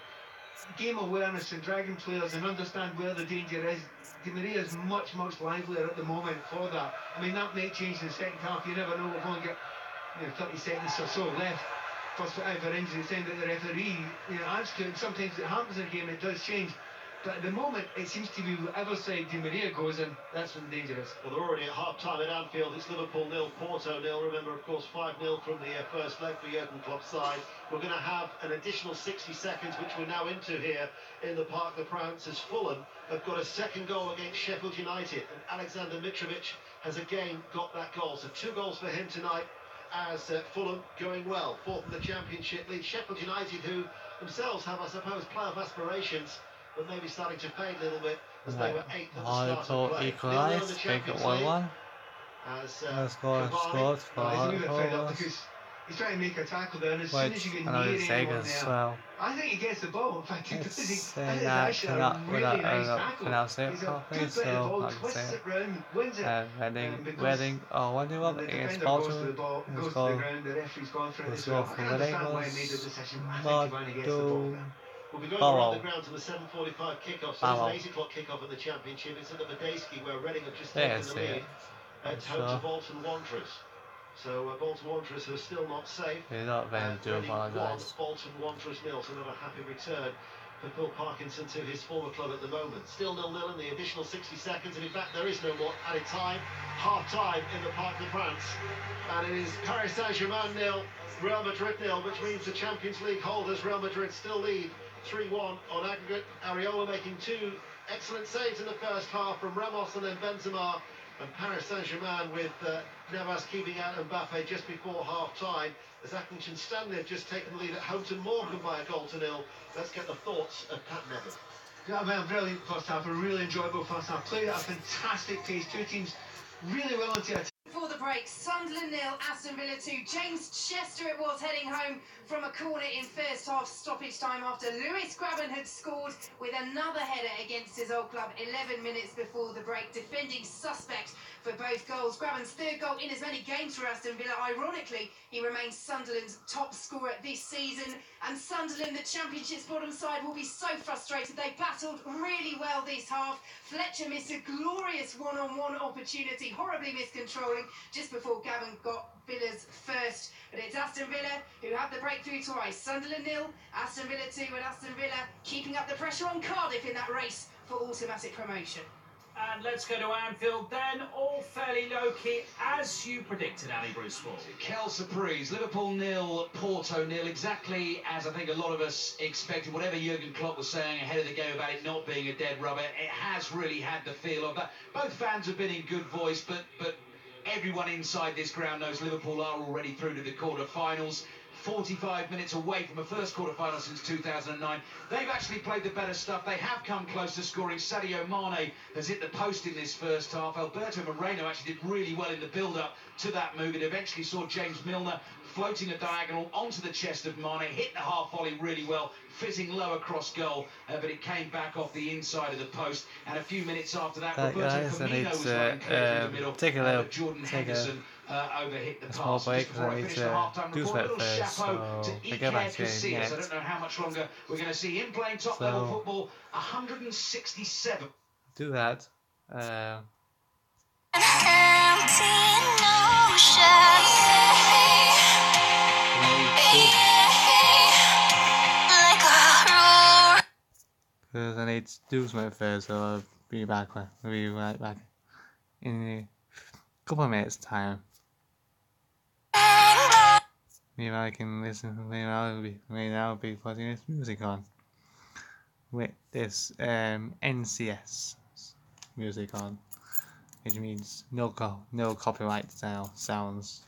game awareness and dragging players and understand where the danger is. Di Maria is much livelier at the moment for that. I mean, that may change in the second half. You never know. We're going to get 30 seconds or so left. First ever injury time that the referee adds to it. Sometimes it happens in a game, it does change. But at the moment, it seems to be whatever side Di Maria goes in, that's when the danger is. Well, they're already at half-time at Anfield. It's Liverpool 0, Porto 0. Remember, of course, 5-0 from the first leg for Jurgen Klopp's side. We're going to have an additional 60 seconds, which we're now into here in the Parc des Princes, as Fulham have got a second goal against Sheffield United. And Alexander Mitrovic has again got that goal. So 2 goals for him tonight as Fulham going well. 4th in the Championship lead. Sheffield United, who themselves have, I suppose, playoff aspirations, but maybe starting to fade a little bit as they were 8th at the start of play. Equalised, make it 1-1. As scored for he's a wee bit fed up because he's trying to make a tackle there, and as soon as you get near anyone there, well. I think he gets the ball. In fact, he does. It's I think it's actually a really nice tackle. Pronounce it He's a properly, good bit of so ball, I can twists say it round, wins it. Reading, 1-0 up the against defender goes to Bolton. the ball, goes to the ground, the referee's gone for it as well. I can understand why he made the decision. I think he finally gets the ball there. We'll be going around the ground to the 7:45 kickoff. So it's an 8 o'clock kickoff in the Championship. It's at the Medeski where Reading have just taken the lead at home to Bolton Wanderers. So Bolton Wanderers are still not safe. They're not very Reading 1, apologise. Bolton Wanderers 0. So another happy return for Phil Parkinson to his former club at the moment. Still 0-0 in the additional 60 seconds. And in fact, there is no more added time. Half time in the Parc des Princes. And it is Paris Saint-Germain 0, Real Madrid 0, which means the Champions League holders, Real Madrid, still lead 3-1 on aggregate. Areola making 2 excellent saves in the first half from Ramos and then Benzema. And Paris Saint-Germain with Navas keeping out Mbappe just before half-time. As Accrington Stanley have just taken the lead at home to Morecambe by a 0-0. Let's get the thoughts of Pat Neville. Yeah, I mean, a brilliant first half, a really enjoyable first half. Played at a fantastic pace. 2 teams really well into it. Before the break, Sunderland 0, Aston Villa 2. James Chester it was heading home from a corner in first half stoppage time after Lewis Grabban had scored with another header against his old club 11 minutes before the break. Defending suspect for both goals. Grabban's 3rd goal in as many games for Aston Villa. Ironically, he remains Sunderland's top scorer this season. And Sunderland, the Championship's bottom side, will be so frustrated. They battled really well this half. Fletcher missed a glorious one-on-one opportunity, horribly miscontrolling just before Gavin got Villa's first. But it's Aston Villa who have the breakthrough twice. Sunderland 0, Aston Villa 2, and Aston Villa keeping up the pressure on Cardiff in that race for automatic promotion. And let's go to Anfield then, all fairly low-key, as you predicted, Ali Bruce Sport. Quelle surprise. Liverpool 0, Porto 0, exactly as I think a lot of us expected. Whatever Jurgen Klopp was saying ahead of the game about it not being a dead rubber, it has really had the feel of that. Both fans have been in good voice, but everyone inside this ground knows Liverpool are already through to the quarter-finals. 45 minutes away from a first quarter-final since 2009. They've actually played the better stuff. They have come close to scoring. Sadio Mane has hit the post in this first half. Alberto Moreno actually did really well in the build-up to that move. It eventually saw James Milner floating a diagonal onto the chest of Mane, hit the half volley really well, fizzing low across goal, but it came back off the inside of the post. And a few minutes after that, Roberto Firmino was running clear in the middle, but Jordan Henderson overhit the pass. Break, because I need to do that first, so I go back to it next. I don't know how much longer we're going to see him playing top-level football. 167. Do that. Because I need to do something first, so I'll be back. I'll be right back in a couple of minutes' time. Maybe I can listen. Maybe I'll be putting this music on with this NCS music on, which means no copyright sounds.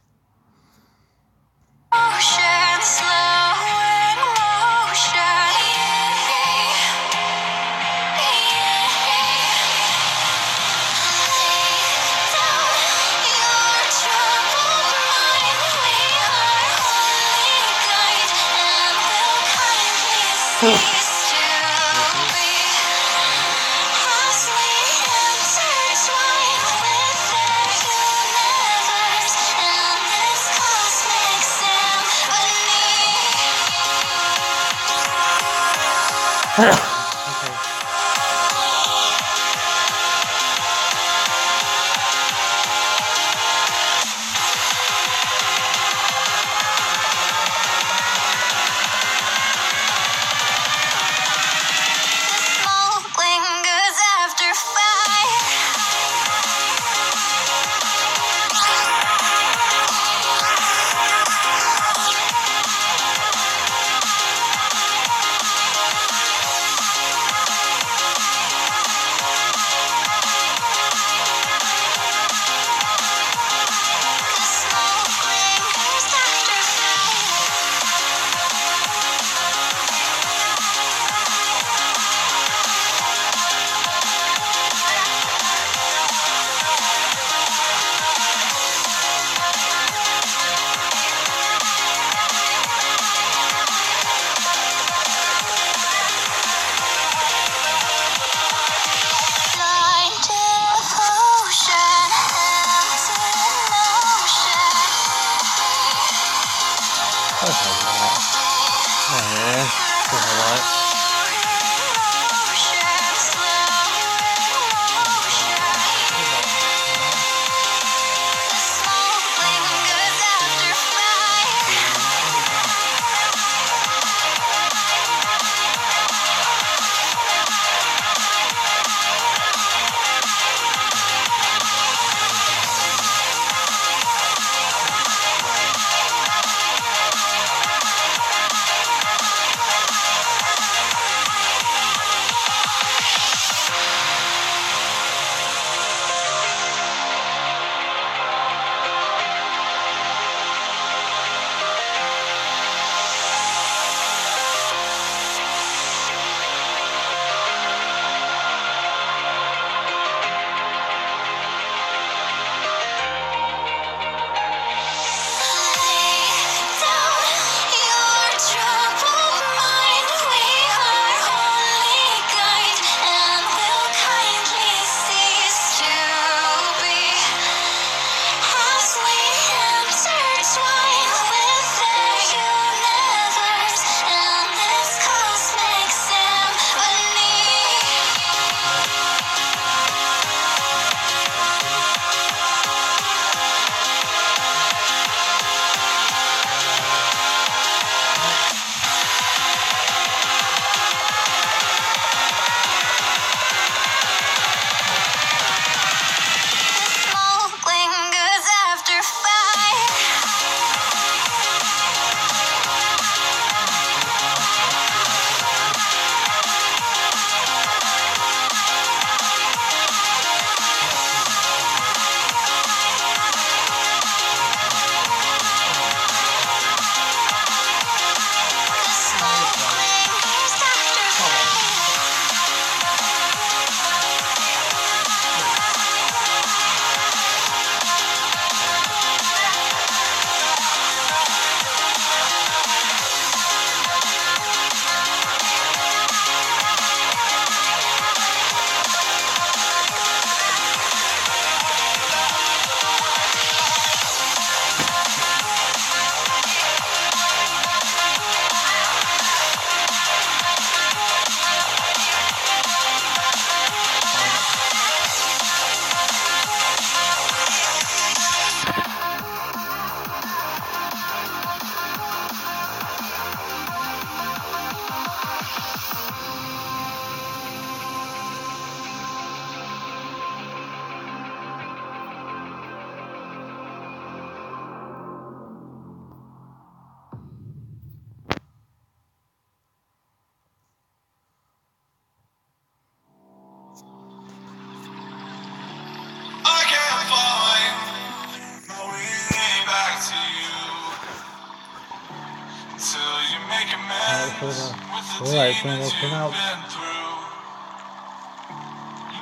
Alright, so we'll come out.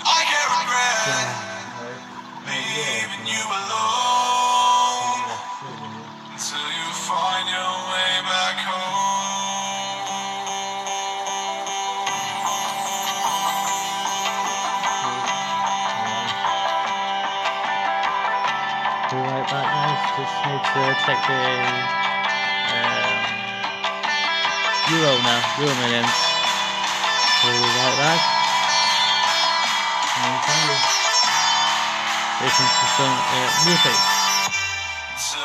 I can't regret leaving you alone until you find your way back home. Be right back, guys. Just need to check the Euro now, Euro Millions. We'll be right back. Listen to some music. So,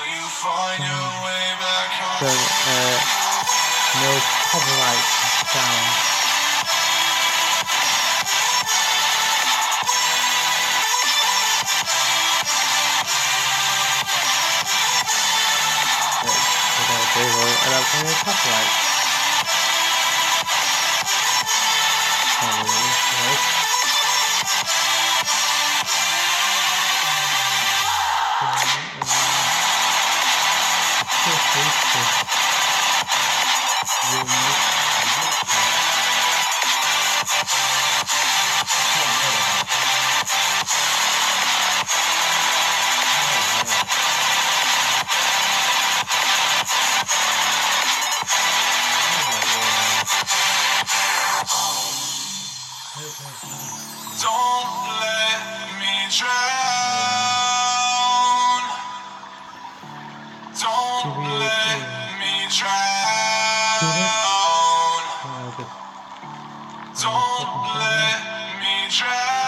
no copyright sound. They will allow for more copyright. Don't let me drown. Don't let me drown. Don't let me drown.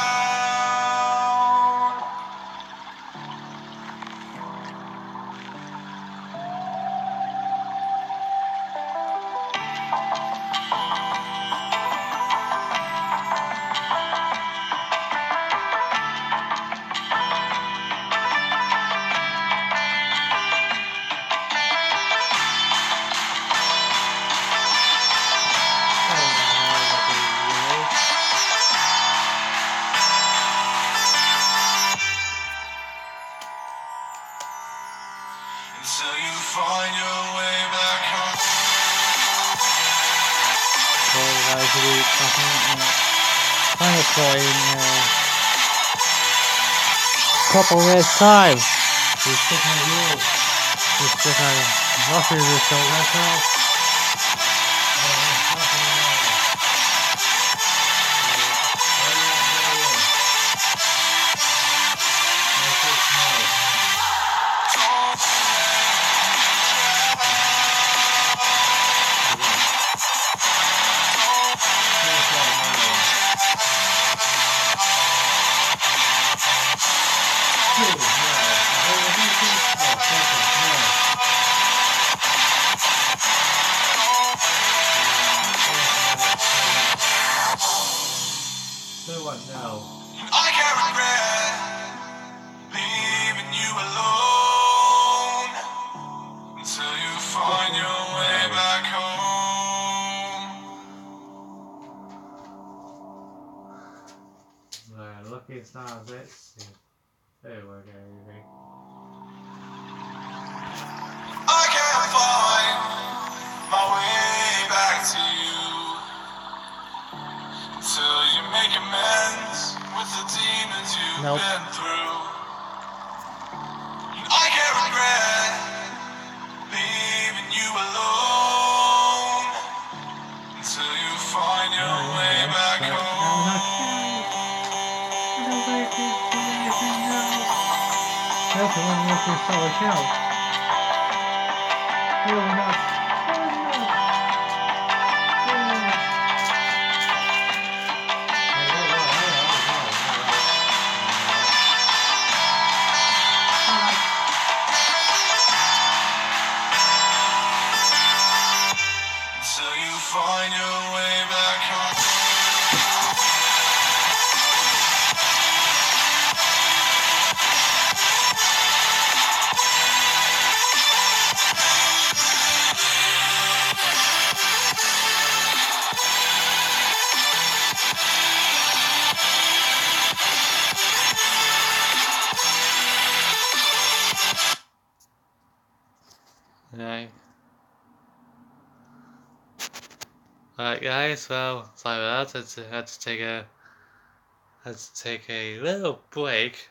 Until you find your way back home. So guys, we'll be final score in couple minutes time. We're still kind of low. We're still kind of roughly the show right now. So what now? I can't regret leaving you alone until you find your way back home. Right, lucky stars, let's see. There we go, baby. I can't find my way back to you until you make amends with the demons you've been through. I can't regret leaving you alone until you find your way back home. Until you find your way back home. Right. Alright guys, well, sorry about that. I had to take a little break.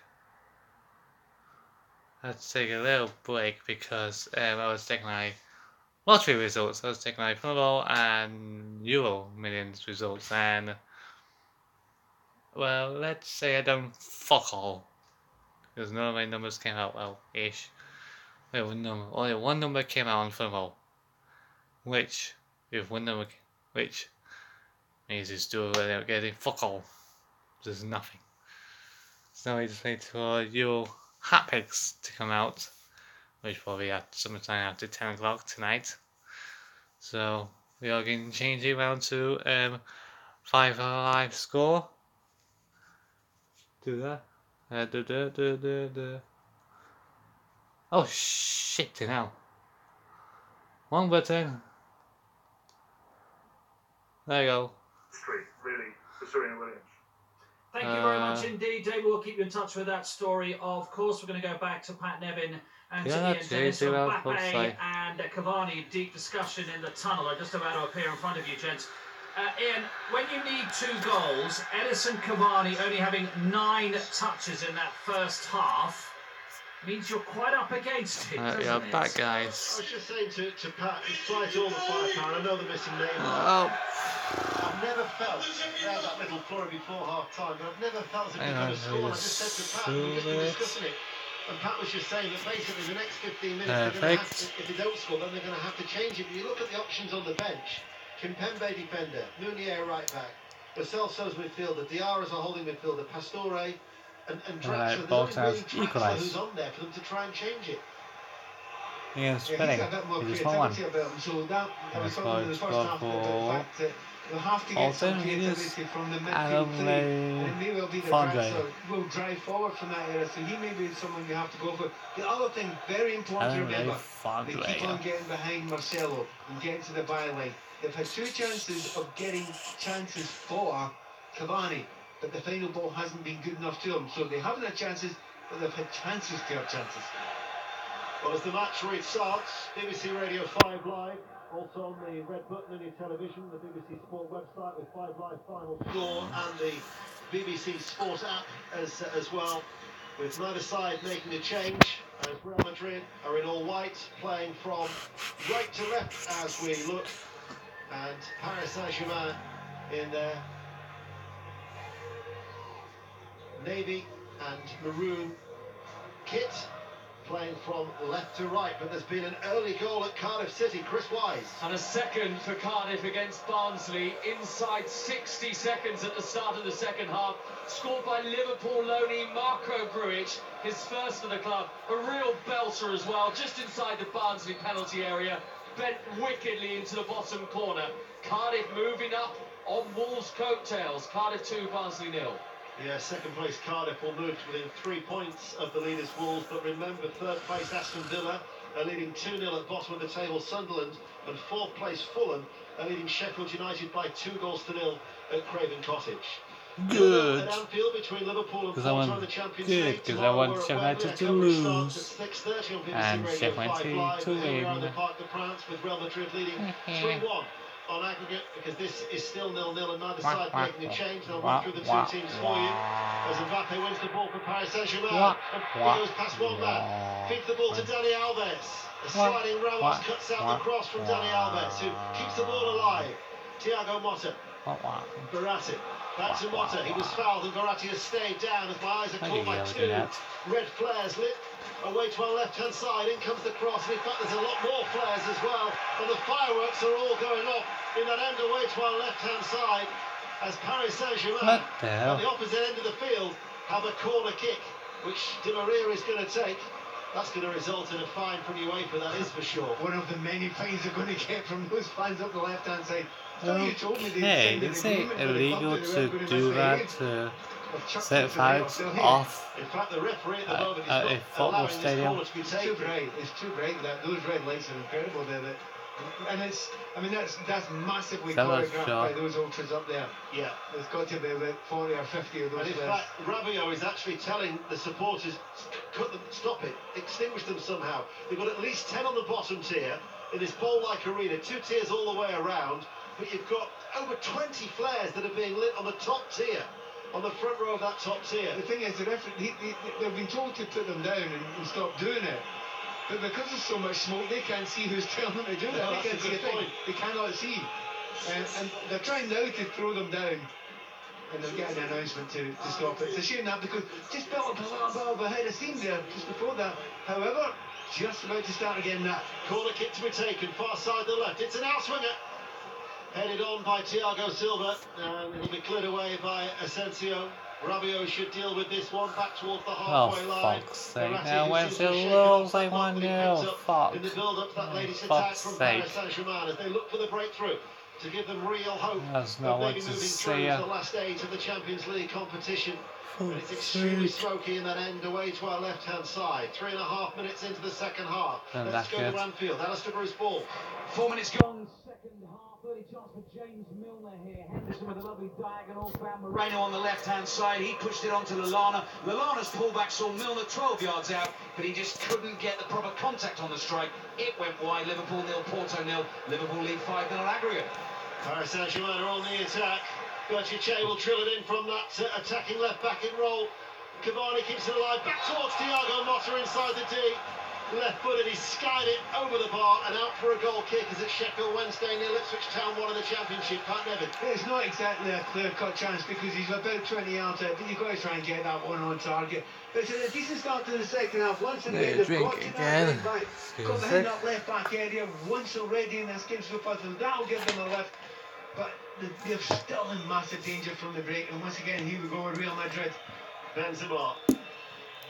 I had to take a little break because I was taking my lottery results. I was taking my Powerball and Euro Millions results, and well, let's say I done fuck all because none of my numbers came out well-ish. Only one number came out on Powerball, which Means he's still getting fuck all. There's nothing. So we just wait for your hot picks to come out, which probably at sometime after 10 o'clock tonight. So we are going to change it around to 5-5 score. Do that. Oh shit! Now, one button. There you go. Really, for Serena Williams. Thank you very much indeed, David. We'll keep you in touch with that story. Of course, we're going to go back to Pat Nevin and to Ian Dennis on Mbappe and Cavani. Deep discussion in the tunnel. I'm just about to appear in front of you, gents. Ian, when you need 2 goals, Edison Cavani only having 9 touches in that first half means you're quite up against it. Yeah, back, guys. I was just saying to Pat, despite all the firepower, I know the missing name. I've never felt that little flurry before half time, but I've never felt as if we could have scored. I just said to Pat, we've just been discussing it, and Pat was just saying that basically the next 15 minutes, they're going to have to, if they don't score, then they're going to have to change it. But you look at the options on the bench: Kimpembe defender, Meunier right back, Lo Celso's midfielder, Diarra's a holding midfielder, Pastore, and Draxler. There's only really Draxler who's on there for them to try and change it. Yeah, he's got a bit more creativity about him, so that was probably the first half of the fact that they'll have to get some creativity from the midfield three, and it may well be the Draxler will drive forward from that area, so he may be someone you have to go for. The other thing, very important to remember, they keep on getting behind Marcelo and getting to the byline. They've had 2 chances of getting chances for Cavani, but the final ball hasn't been good enough to them, so they haven't had chances, but they've had chances to have chances. Well, as the match restarts, BBC Radio 5 Live, also on the red button on your television, the BBC Sport website with 5 Live final score, and the BBC Sport app as well, with neither side making a change, as Real Madrid are in all white, playing from right to left as we look, and Paris Saint-Germain in their navy and maroon kit, playing from left to right. But there's been an early goal at Cardiff City. Chris Wise. And a second for Cardiff against Barnsley inside 60 seconds at the start of the second half. Scored by Liverpool loanee Marco Grujic, his first for the club. A real belter as well, just inside the Barnsley penalty area. Bent wickedly into the bottom corner. Cardiff moving up on Wolves' coattails. Cardiff 2, Barnsley 0. Yeah, second place Cardiff will move to within 3 points of the leaders Wolves, but remember, third place Aston Villa are leading 2-0 at bottom of the table Sunderland, and fourth place Fulham are leading Sheffield United by 2-0 at Craven Cottage. Good. At Anfield between Liverpool and Porto in the Champions League. Because I want Sheffield to lose and Sheffield to win. Around the Parc des Princes with Real Madrid leading 3-1. On aggregate, because this is still 0-0 and neither side making a change. They'll run through the 2 teams for you as Mbappe wins the ball for Paris Saint-Germain and goes past one man, feeds the ball to Dani Alves. A sliding Ramos cuts out the cross from Dani Alves, who keeps the ball alive. Thiago Motta, Verratti, back to Motta. He was fouled and Verratti has stayed down as my eyes are caught by 2 red flares lit away to our left-hand side. In comes the cross, and in fact there's a lot more flares as well, and the fireworks are all going off in that end away to our left-hand side as Paris Saint-Germain at the opposite end of the field have a corner kick, which Di Maria is going to take. That's going to result in a fine from UEFA, that is for sure. One of the many fines they're going to get from those fans up the left-hand side. Okay, is it illegal to do that, to set fights off in fact, the referee at the moment at a football stadium? It's too bright. It's too bright. Those red lights are incredible there. And it's, I mean, that's massively choreographed by those ultras up there. Yeah, there's got to be about 40 or 50 of those. And in fact, Rabiot is actually telling the supporters, cut them, stop it, extinguish them somehow. They've got at least 10 on the bottom tier in this bowl-like arena, 2 tiers all the way around, but you've got over 20 flares that are being lit on the top tier, on the front row of that top tier. The thing is, they've been told to put them down and stop doing it. But because there's so much smoke, they can't see who's telling them to do that. They can't see a thing. They cannot see. And they're trying now to throw them down. And they're getting an announcement to stop it. It's a shame that, because just built up a little bit of behind the scenes there just before that. However, just about to start again that. Corner kick to be taken, far side the left. It's an outswinger. Headed on by Thiago Silva, and it'll be cleared away by Asensio. Rabiot should deal with this one back towards the halfway line. Fuck's sake, now when she lose, I want you. Fuck. In the build-up to that latest attack from Paris Saint-Germain as they look for the breakthrough to give them real hope That's of not maybe what to moving say. through to the last stage of the Champions League competition. And it's extremely smoky in that end away to our left-hand side. 3.5 minutes into the second half. And Let's go to Anfield. Alistair Bruce ball. 4 minutes gone, second half. Early chance for James Milner here. Henderson with a lovely diagonal. Found Moreno on the left-hand side. He pushed it onto Lallana. Lallana's pullback saw Milner 12 yards out, but he just couldn't get the proper contact on the strike. It went wide. Liverpool 0, Porto 0. Liverpool lead 5-0 aggregate. Paris Saint-Germain are on the attack. Berchiche will drill it in from that attacking left-back in roll. Cavani keeps it alive. Back towards Thiago Motta inside the D. Left-footed, he skied it over the bar and out for a goal kick as it's Sheffield Wednesday near Ipswich Town, one of the Championship. Pat Nevin. It's not exactly a clear-cut chance because he's about 20 yards out, but you've got to try and get that one on target. But it's a decent start to the second half. Once again, they've got to that right back. Got behind that left-back area once already in this game so far, so that'll give them a lift. But they're still in massive danger from the break. And once again, here we go with Real Madrid. Benzema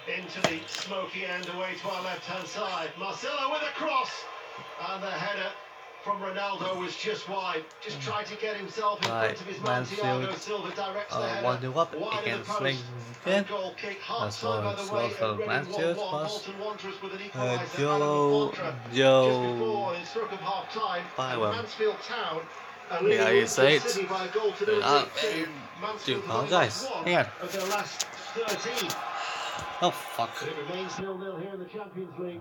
into the smoky end away to our left-hand side. Marcelo with a cross. And the header from Ronaldo was just wide. Just tried to get himself in front of his man. Thiago Silva directs the header. Wide of the post. And goal kick. Half time by the way. And Reading 1-1. Bolton Wanderers with an equaliser. Just before in stroke of half time. Mansfield Town. Yeah, you say it. Do apologise. Hang on. Of their last 13. Oh, fuck. It remains 0-0 here in the Champions League.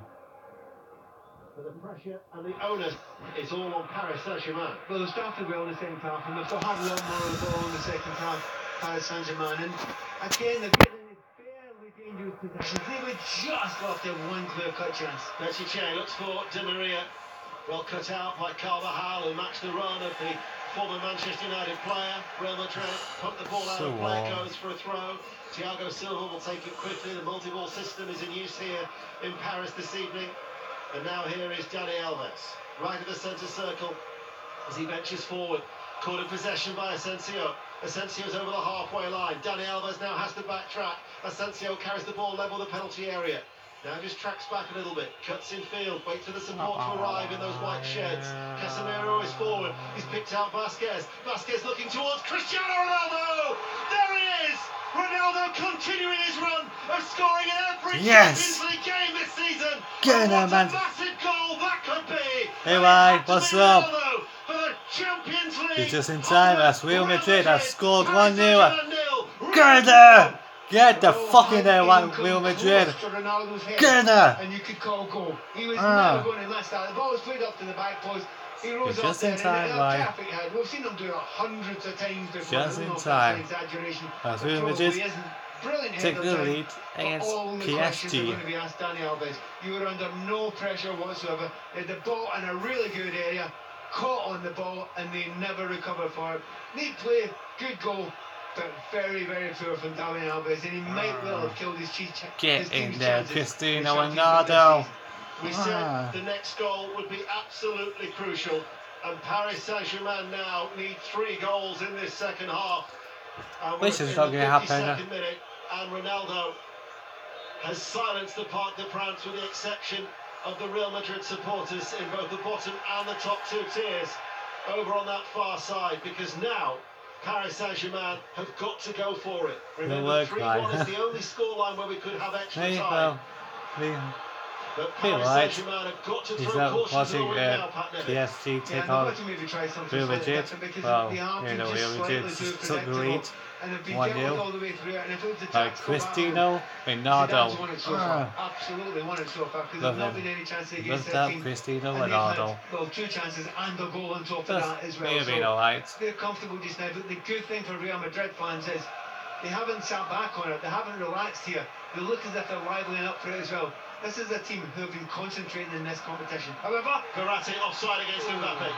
But the pressure and the onus is all on Paris Saint-Germain. Well, they started well in the second half, and they've still had a lot more of the ball in the second half, Paris Saint-Germain. And again, they're getting in fairly dangerous positions. They would just love to have one clear-cut chance. Berchiche looks for Di Maria. Well cut out by Carvajal, who matched the run of the former Manchester United player. Real Madrid put the ball out and play goes for a throw. Thiago Silva will take it quickly. The multi-ball system is in use here in Paris this evening. And now here is Dani Alves, right at the centre circle as he ventures forward. Caught in possession by Asensio. Asensio's over the halfway line. Dani Alves now has to backtrack. Asensio carries the ball level the penalty area. Now just tracks back a little bit, cuts in field, waits for the support to arrive in those white sheds. Casemiro is forward, he's picked out Vasquez. Vasquez looking towards Cristiano Ronaldo! There he is! Ronaldo continuing his run of scoring in every Champions League game this season. Get in there, man. Massive goal that could be. Hey, Ryan, what's up? For the Champions League. You're just in time as Real Madrid have scored 1-0. Get in there! Get the fuck in there, Real Madrid. Get in there! And you could call goal. He was never going to miss that. The ball was played up to the back post. He rose up there and a perfect head. We've seen him do it hundreds of times before. Just in time. As Real Madrid take the lead against PSG. You were under no pressure whatsoever. They had the ball in a really good area, caught on the ball, and they never recovered for it. Neat play, good goal. But very, very poor from Dani Alves, and he might well have killed his cheese. Get in there, Cristiano Ronaldo. We said the next goal would be absolutely crucial, and Paris Saint-Germain now need 3 goals in this second half. Which is not going to happen. Minute, and Ronaldo has silenced the Parc des Princes with the exception of the Real Madrid supporters in both the bottom and the top 2 tiers over on that far side, because now Paris Saint-Germain have got to go for it. Remember, 3-1 is the only scoreline where we could have extra time. But Paris Saint-Germain have got to throw caution to the wind now, Pat Nevin. PSG take on Real Madrid. Well, you know, Real Madrid took the lead 1-0 by Cristiano Ronaldo. Absolutely won it so far because there's not been any chance they against that team. Cristiano Ronaldo. Well, 2 chances and a goal on top of that as well. Maybe alright. They're comfortable just now, but the good thing for Real Madrid fans is they haven't sat back on it. They haven't relaxed here. They look as if they're liveling up for it as well. This is a team who have been concentrating in this competition. However, Verratti offside against Mbappe.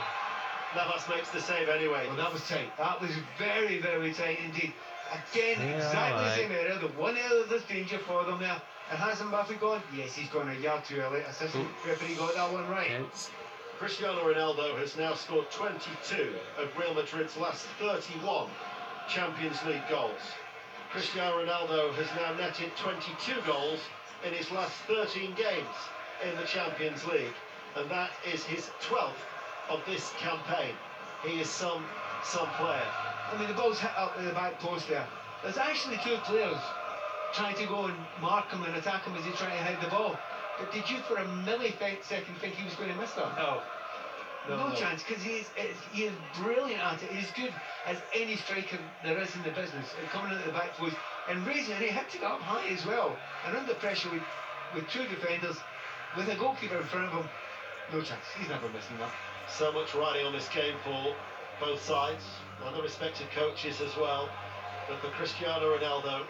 Navas makes the save anyway. Well, that was tight. That was very, very tight indeed. Again, exactly the same area. The one area there's danger for them there. And has Mbappe gone? Yes, he's gone a yard too early. Assistant referee got that one right. Cristiano Ronaldo has now scored 22 of Real Madrid's last 31 Champions League goals. Cristiano Ronaldo has now netted 22 goals in his last 13 games in the Champions League, and that is his 12th of this campaign. He is some player. I mean, the ball's hit up in the back post there. There's actually two players trying to go and mark him and attack him as he's trying to head the ball. But did you for a millisecond think he was going to miss that? No chance, because he is brilliant at it. He's good as any striker there is in the business, and coming into the back post and raising, and he hits it up high as well. And under pressure with two defenders, with a goalkeeper in front of him, no chance. He's never missing that. So much riding on this game for both sides, and the respective coaches as well. But for Cristiano Ronaldo,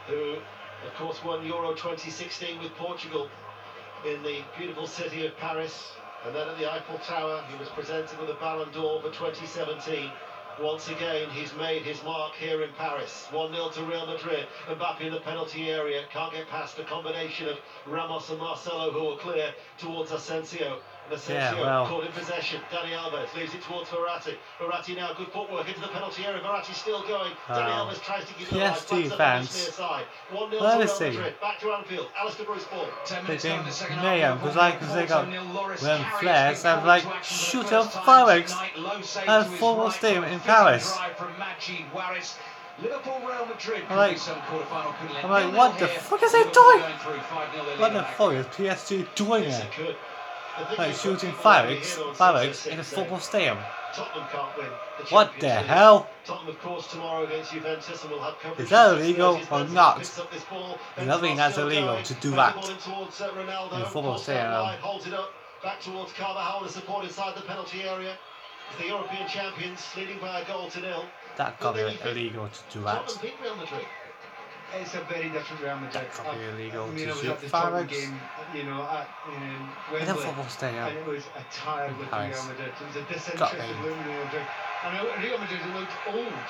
who of course won Euro 2016 with Portugal in the beautiful city of Paris, and then at the Eiffel Tower he was presented with a Ballon d'Or for 2017. Once again, he's made his mark here in Paris. 1-0 to Real Madrid. Mbappe in the penalty area. Can't get past the combination of Ramos and Marcelo, who are clear towards Asensio. And Asensio caught in possession. Dani Alves leaves it towards Verratti. Verratti now, good footwork into the penalty area. Verratti still going. Dani Alves tries to keep the line. PSG fans. 1-0 to Real Madrid. Back to Anfield. Alistair Bruce ball. Mayhem, because they got when flares and like shoot up fireworks at football stadium in Paris. I'm like, what the fuck is they doing? What the fuck is PSG doing there? Like shooting fireworks in a football stadium. Tottenham can't win. What the hell? Tottenham, of course, tomorrow against Juventus, and we'll have coverage. Is that illegal or not? I don't think that's illegal to do that in a football stadium. Holds it up back towards Carvajal, the support inside the penalty area. The European champions leading by a goal to nil. That can't be illegal to do that. Tottenham beat Real Madrid. It's a very different Real Madrid. That can't be illegal to shoot fireworks. game, Wembley, in a football stadium. And it was a tired look at Real Madrid. It was a disinterested look at Real Madrid. And Real Madrid looked old.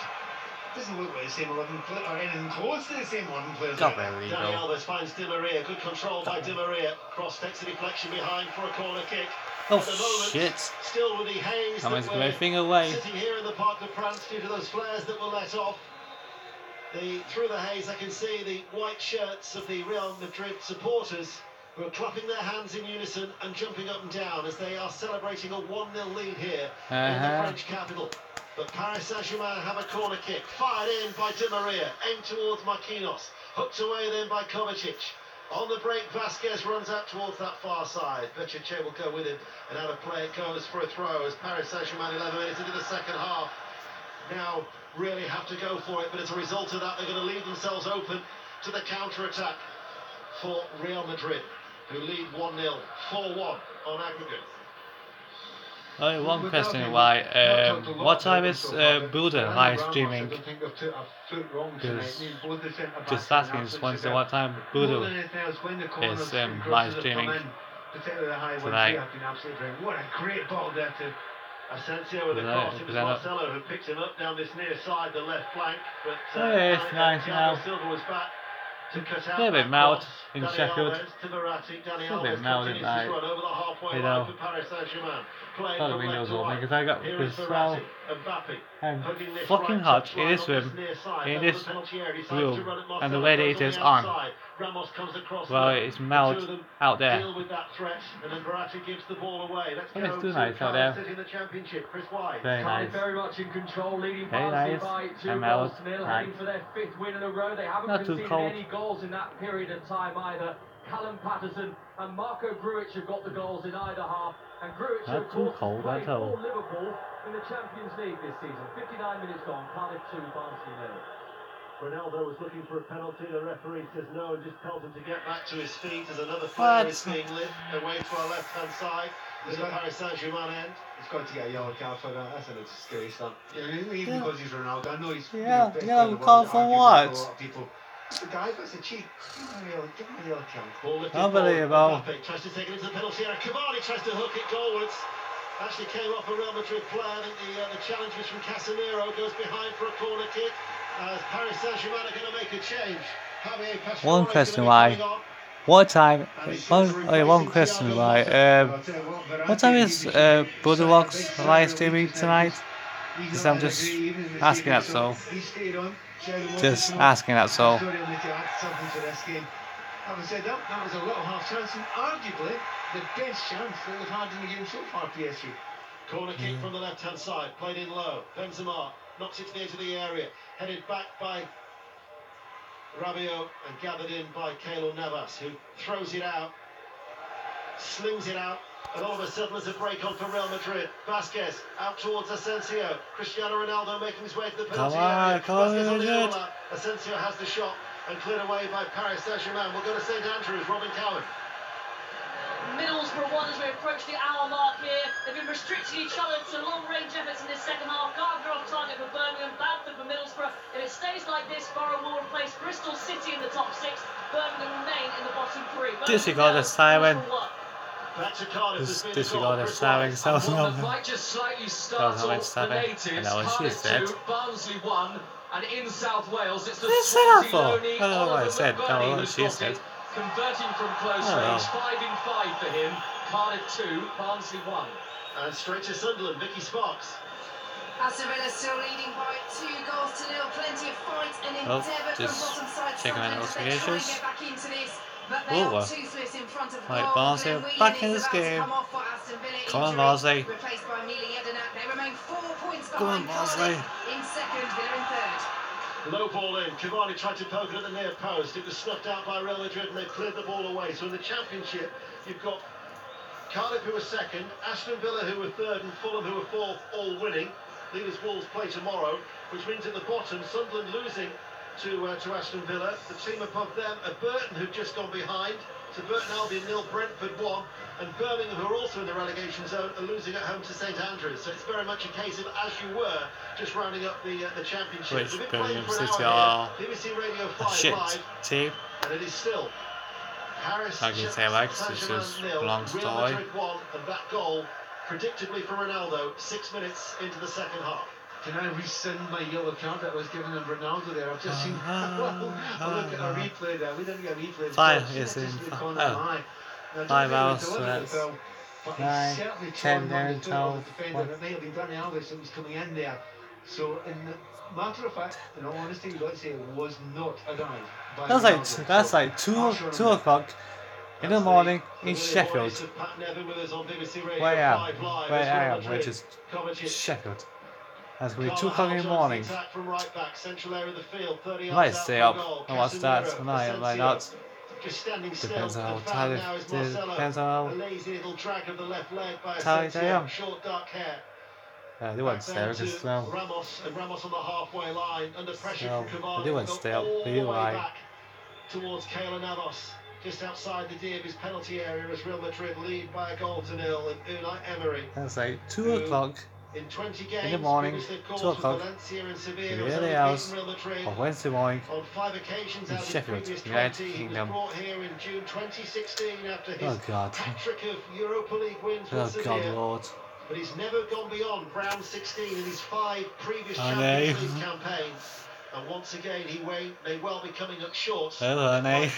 Doesn't look like the same 11 players or anything close to the same 11 players. Dani Alves finds Di Maria. Good control by Di Maria. Cross takes a deflection behind for a corner kick. Oh shit! Still with the haze. I'm just going finger away. Sitting here in the Parc de France due to those flares that were let off. Through the haze, I can see the white shirts of the Real Madrid supporters who are clapping their hands in unison and jumping up and down as they are celebrating a 1-0 lead here in the French capital. But Paris Saint-Germain have a corner kick, fired in by Di Maria, aimed towards Marquinhos, hooked away then by Kovacic. On the break, Vasquez runs out towards that far side. Bečić will go with him, and out of play it goes for a throw as Paris Saint-Germain 11 minutes into the second half. Now really have to go for it, but as a result of that, they're going to leave themselves open to the counter-attack for Real Madrid, who lead 1-0, 4-1 on aggregate. Oh, one question, why? What time is Buda live streaming? Because just asking, just wants to what time Buda is live streaming tonight. What a great ball there to Asensio with a cross. It was Marcelo who picked him up down this near side, the left flank. But it's nice now. Silva was back to cut out. A bit mild in Dani Sheffield. Alves to Verratti. Dani A bit Alves mild continues at night. to run over the halfway line for Paris Saint-Germain. Got the windows open because I got this smell. Mbappe I'm fucking hot in this room, in this room, and the radiator's on. Well, it's mild out there. And it's too nice out there. Very nice. Very much in control, leading Very nice. And mild. heading for their 5th win in a row. They haven't conceded any goals in that period of time either. Callum Patterson and Marco Grujic have got the goals in either half. And Grujic, of course, played for Liverpool in the Champions League this season. 59 minutes gone, Cardiff 2, Barnsley 0. Ronaldo was looking for a penalty. The referee says no and just tells him to get back to his feet as another flare is being lit away to our left-hand side. There's a Paris Saint-Germain end. He's got to get a yellow card for that. That's a disgrace, that. Even because he's Ronaldo. I know he's yellow card for what? The guy got the cheek. Give him a yellow card. Unbelievable. Tries to take it into the penalty area. Cavani tries to hook it goalwards. Actually came off a Real Madrid player. I think the challenge was from Casemiro. Goes behind for a corner kick. As Paris Saint-Germain are going to make a change. One question, why What time? One question, right? What time is Bulldogs live streaming tonight? Because I'm just asking that so. Just asking that so. Having said that, that was a little half chance and arguably the best chance that they've had in the game so far, PSG. Corner kick from the left-hand side, played in low. Benzema knocks it to the edge of the area, headed back by Rabiot and gathered in by Keylor Navas, who throws it out, slings it out, and all of a sudden there's a break on for Real Madrid. Vasquez out towards Asensio. Cristiano Ronaldo making his way to the penalty area. Vasquez on the overlap. Asensio has the shot and cleared away by Paris Saint-Germain. We'll go to St Andrews, Robin Cowan. Middlesbrough won as we approach the hour mark here. They've been restricting each other to long-range efforts in this second half. Gardner off target for Birmingham, Bamford for Middlesbrough. If it stays like this, Borough will replace Bristol City in the top 6. Birmingham remain in the bottom 3. Disregard the siren. Disregard the siren. So the fight just slightly starts off the natives. Barnsley won, and in South Wales it's the Swansea I don't know what I said. No, what she said. Converting from close range, 5 in 5 for him. Cardiff 2, Barnsley 1. And straight to Sunderland, Vicky Sparks. Aston Villa still leading by 2 goals to 0. Plenty of fight and endeavour from bottom side Sunderland as they try and get back into this. But they are toothless in front of goal. Barnsley back in this game. Come on, Barnsley. Replaced by Amelia Yedinak. They remain 4 points Come on, behind Barnsley. in second, Villa in third. Low ball in. Cavani tried to poke it at the near post. It was snuffed out by Real Madrid and they cleared the ball away. So in the Championship, you've got Cardiff who were second, Aston Villa who were third, and Fulham who were fourth, all winning. Leaders Wolves play tomorrow, which means at the bottom, Sunderland losing to Aston Villa. The team above them are Burton, who've just gone behind. So Burton Albion 0, Brentford 1, and Birmingham, who are also in the relegation zone, are losing at home to St Andrews. So it's very much a case of as you were, just rounding up the Championship. Which Birmingham City are BBC Radio 5 a shit live, team. and it is still Paris I can say like this is a long story. Real Madrid won, and that goal, predictably for Ronaldo, 6 minutes into the second half. Can I rescind my yellow card that I was given on Ronaldo there? I've just seen. I'll look at a replay there. We didn't get a replay. 5 is in. 5 hours. So that's 9, 10, 11, 12. It may have been Dani Alves that was coming in there. So, in matter of fact, in all honesty, you've got to say it was not a dive. That's like 2 o'clock in the morning in Sheffield. Where I am, which is Sheffield. That's going to be 2 o'clock in the morning. I might stay up and watch that tonight, I might not. Depends on how tired depends on how tired I am. They won't stay up because Ramos on the halfway line under pressure from Cavani. They won't stay up, but you lie. Towards Keylor Navas, just outside the Davies penalty area as Real Madrid lead by a goal to 0, and Unai Emery. That's like 2 o'clock in 20 games, in the morning, 2 o'clock in the early hours of Wednesday morning on 5 occasions in Sheffield, United Kingdom. Here in June 2016 after his hat-trick of Europa League wins with Sevilla. God, Lord. But he's never gone beyond round 16 in his 5 previous Champions League campaigns. And once again, he may well be coming up short. Ultimately,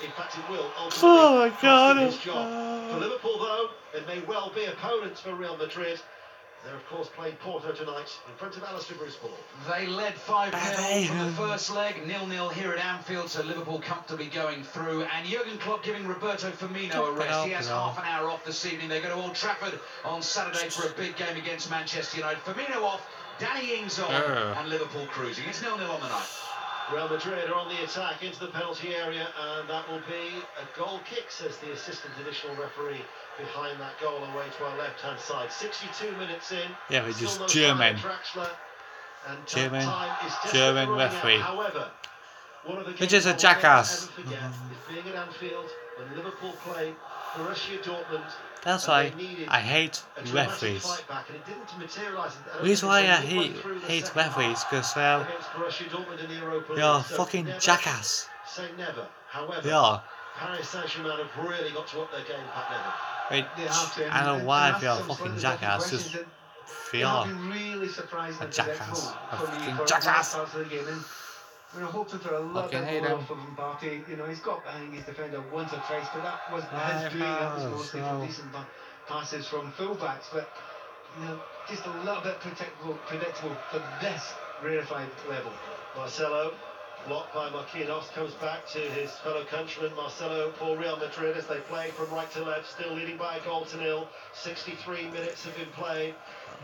in fact, it will ultimately cost him his job. For Liverpool, though, it may well be opponents for Real Madrid. They're, of course, playing Porto tonight in front of Alistair Bruce-Ball. They led 5-0 from the first leg, 0-0 here at Anfield, so Liverpool comfortably going through. And Jurgen Klopp giving Roberto Firmino a rest. He has half an hour off this evening. They go to Old Trafford on Saturday for a big game against Manchester United. Firmino off, Danny Ings on, and Liverpool cruising. It's 0-0 on the night. Real Madrid are on the attack into the penalty area, and that will be a goal kick, says the assistant additional referee behind that goal away to our left-hand side. 62 minutes in. Yeah, but just German referee. However, one of the which is a jackass. Being at Anfield when Liverpool played Borussia Dortmund. That's why I hate referees. The reason why I hate referees because you're fucking jackass. Say never. However, they are. Paris Saint-Germain have really got to up their game, Pat Nevin. I don't know why if you're a fucking jackass, just if you are really surprised a jackass, a fucking jackass. We're hoping for a little bit more from Mbappe. You know, he's got behind his defender once or twice, but that wasn't his doing. That was mostly from decent passes from fullbacks. But you know, just a little bit predictable for this rarefied level. Marcelo, blocked by Marquinhos, comes back to his fellow countryman Marcelo for Real Madrid as they play from right to left, still leading by a goal to nil. 63 minutes have been played,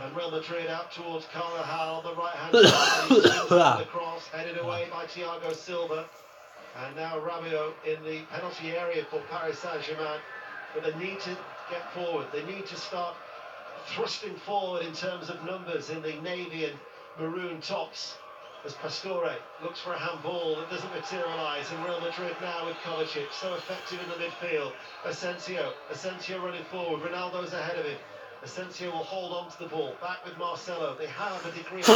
and Real Madrid out towards Carvajal on the right-hand side. The cross headed away by Thiago Silva, and now Rabiot in the penalty area for Paris Saint-Germain. But they need to get forward. They need to start thrusting forward in terms of numbers in the navy and maroon tops. As Pastore looks for a handball that doesn't materialise, and Real Madrid now with Kovacic, so effective in the midfield. Asensio running forward, Ronaldo's ahead of him. Asensio will hold on to the ball, back with Marcelo. They have a degree of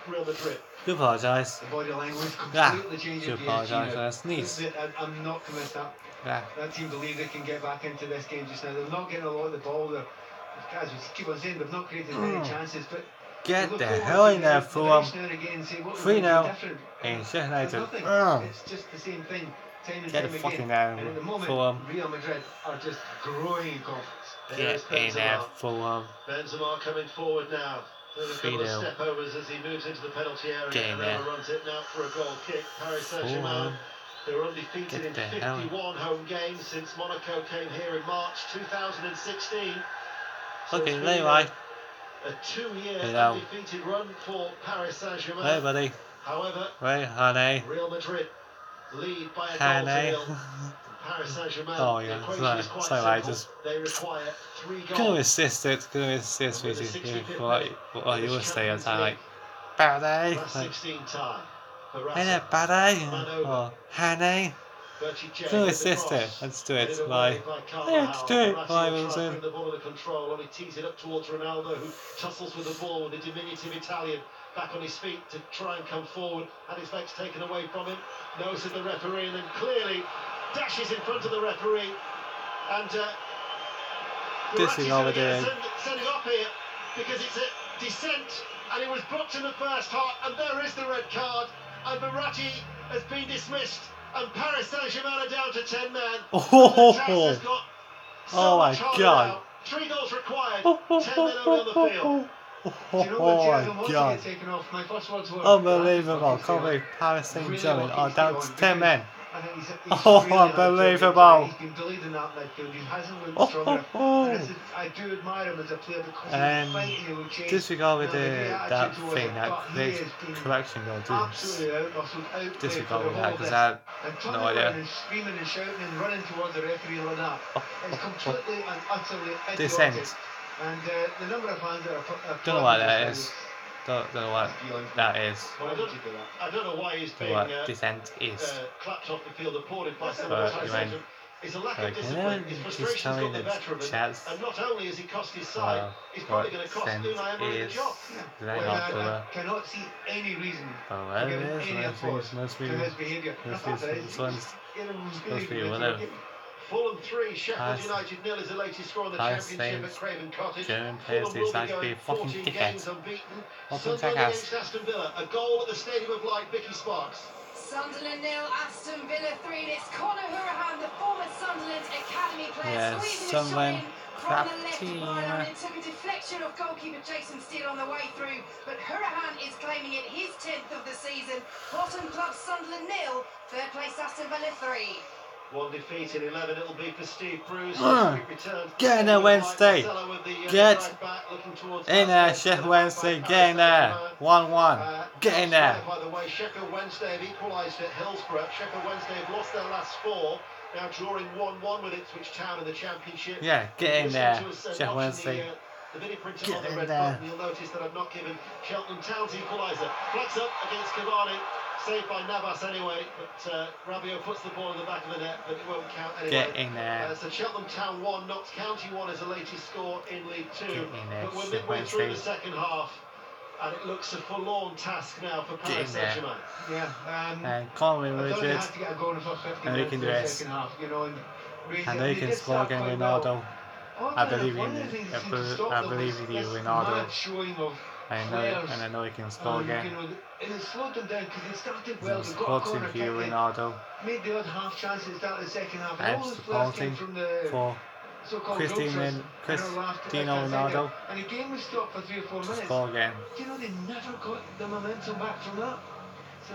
Real Madrid. Do apologise. The body language completely changing. Do apologise, that's nice. I'm not convinced that that team believe they can get back into this game just now. They're not getting a lot of the ball. As we keep on saying, they've not created many chances, but get the hell in there, Fulham. 3-0 in Sheffield United. It's just the same thing. Get the fucking there, Fulham. Real Madrid are just growing in confidence. Get in there, Fulham. Benzema coming forward now. A couple of step overs as he moves into the penalty area and runs it now for a goal kick. Paris Saint-Germain, they were undefeated in 51 home games since Monaco came here in March 2016. So okay, anyway. A 2-year undefeated run for Paris Saint-Germain. Hey, buddy. However, honey. Real Madrid lead by a goal to nil. Paris Saint-Germain, the equation is quite simple. They require 3 goals. Gonna assist it, what you were saying, I'm like, Buddy. 16 time. Hey, Buddy. Or, honey. Gonna assist it. Let's do it. Let's do it. The ball under control, only tees it up towards Ronaldo, who tussles with the ball with the diminutive Italian back on his feet to try and come forward. Had his legs taken away from him. Nose at the referee, and then clearly dashes in front of the referee. And this is over there. Sending off here because it's a descent, and it was booked in the first half, and there is the red card, and Verratti has been dismissed. And Paris Saint-Germain are down to 10 men. Oh my God. 3 goals required, 10 men only on the field. Oh my God. Unbelievable. Can't believe Paris Saint-Germain are down to 10 men. Oh, unbelievable. He's been delayed in that midfield. He hasn't looked stronger. I do admire him as a player because he's fighting, he will change. Disregard with that thing, that correction goal, disregard with that, because I have no idea. And screaming and shouting and running towards the referee like that. It's completely and utterly Descent. And the number of fans that are don't know what that is. Don't know what that is. Well, I don't know why he's being descent is. clapped off the field, applauded by some of the It's a lack of discipline. His frustration's got the better of him. And not only has he cost his side, he's probably going to cost Unai Emery the job. I cannot see any reason to give any applause to his behaviour. Must be whatever. Fulham 3, Sheffield United 0 is the latest score in the Championship at Craven Cottage. German players decide to be fucking dickheads. Sunderland against Aston Villa, a goal at the Stadium of Light, Vicky Sparks. Sunderland 0, Aston Villa 3, and it's Conor Hourihane, the former Sunderland academy player, squeezing a shot in from the left byline. It took a deflection of goalkeeper Jason Steele on the way through, but Hourihane is claiming it his 10th of the season. Bottom club Sunderland 0, third place Aston Villa 3. 1 defeat in 11, it'll be for Steve Bruce. Get in there, Wednesday. Get in there, Sheffield Wednesday. Get in there. 1-1. Get in there. By the way, Sheffield Wednesday have equalised at Hillsborough. Sheffield Wednesday have lost their last 4. Now drawing 1-1 with Ipswich Town in the Championship. Yeah, get in there, Sheffield Wednesday. The video printed on the red button. You'll notice that I've not given Cheltenham Town's equaliser. Flex up against Cavani. Saved by Navas anyway, but Rabiot puts the ball in the back of the net, but it won't count anyway. Get in there. So Cheltenham Town 1, Notts County 1 is the latest score in League 2. But we're midway through the second half, and it looks a forlorn task now for Paris Saint-Germain. Yeah, and Conor Richard, and he can do this. And he can score against Ronaldo. I believe in you, Ronaldo. and I know he can score again. You know, and it slowed them down because they started well. They got a Supporting corner for kick, Ronaldo. made the odd half chance at the start of the second half. I'm And all those players came supporting from the for so-called Cristiano Ronaldo and the game was stopped for 3 or 4 to minutes. score again. Do you know they never got the momentum back from that? So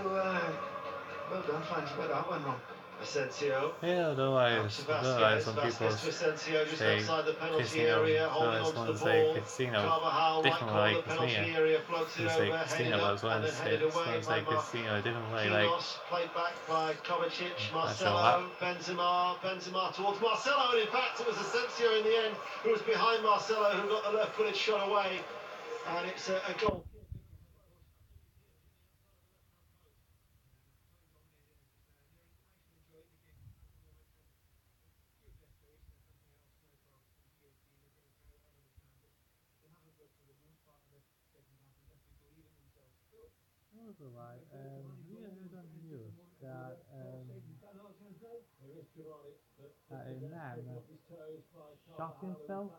well done, fans. Got that one wrong. Asensio. Yeah, otherwise some people Asensio just say outside the penalty Cristiano, area, holding so on I to the just want to say ball. Cristiano, Carvajal might different call way, the penalty Cristiano. area, floats it You say over, Cristiano, headed but I up, just want and to then say, headed away by Cristiano, a different way, like, Marquinhos, played back by Kovacic, that's Marcelo, Benzema towards Marcelo, and in fact it was Asensio in the end who was behind Marcelo, who got the left-footed shot away, and it's a goal. Alright, we heard on the news that a man shot himself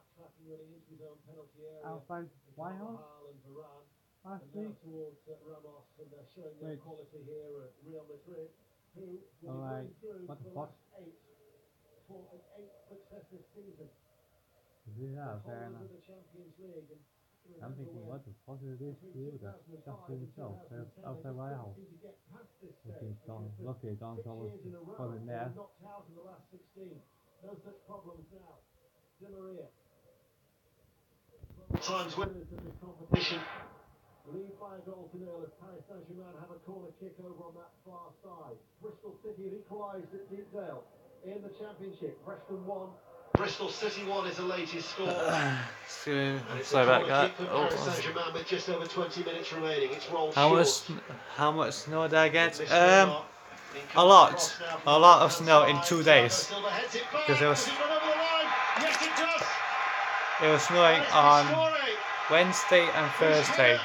outside White House last week. Alright, what the fuck? Yeah, fair enough. I'm thinking, what the fuck is this dude that shot himself outside my house? Luckily, Don wasn't there. Times winners in this competition lead by a goal to nil as Paris Saint-Germain have a corner kick over on that far side. Bristol City have equalised at Deepdale in the Championship. Preston 1. Bristol City 1 is the latest score. Sorry about that. Paris Saint-Germain with just over 20 minutes remaining. It's rolled How much snow did I get? A lot of snow in 2 days. Because it was snowing on Wednesday and Thursday.